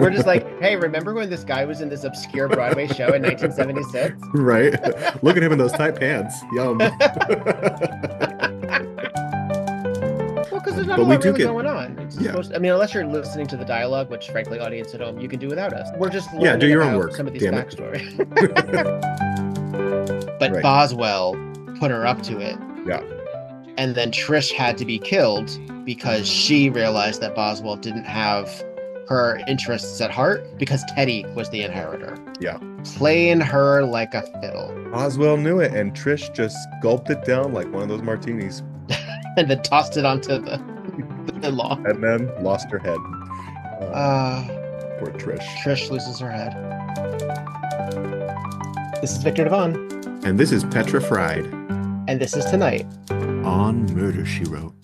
We're just like, hey, remember when this guy was in this obscure Broadway show in 1976? Right? Look at him in those tight pants. Yum. Well, because there's not But a we lot do really get- going on. It's Yeah. supposed I mean, unless you're listening to the dialogue, which frankly, audience at home, you can do without us. We're just Yeah, do learning your own about work, some of these damn it. backstory. But Right. Boswell put her up to it. Yeah. And then Trish had to be killed because she realized that Boswell didn't have her interests at heart because Teddy was the inheritor. Yeah. Playing her like a fiddle. Oswell knew it, and Trish just gulped it down like one of those martinis. And then tossed it onto the lawn. And then lost her head. Poor Trish. Trish loses her head. This is Viktor Devon. And this is Petra Fried And this is Tonight on Murder, She Wrote.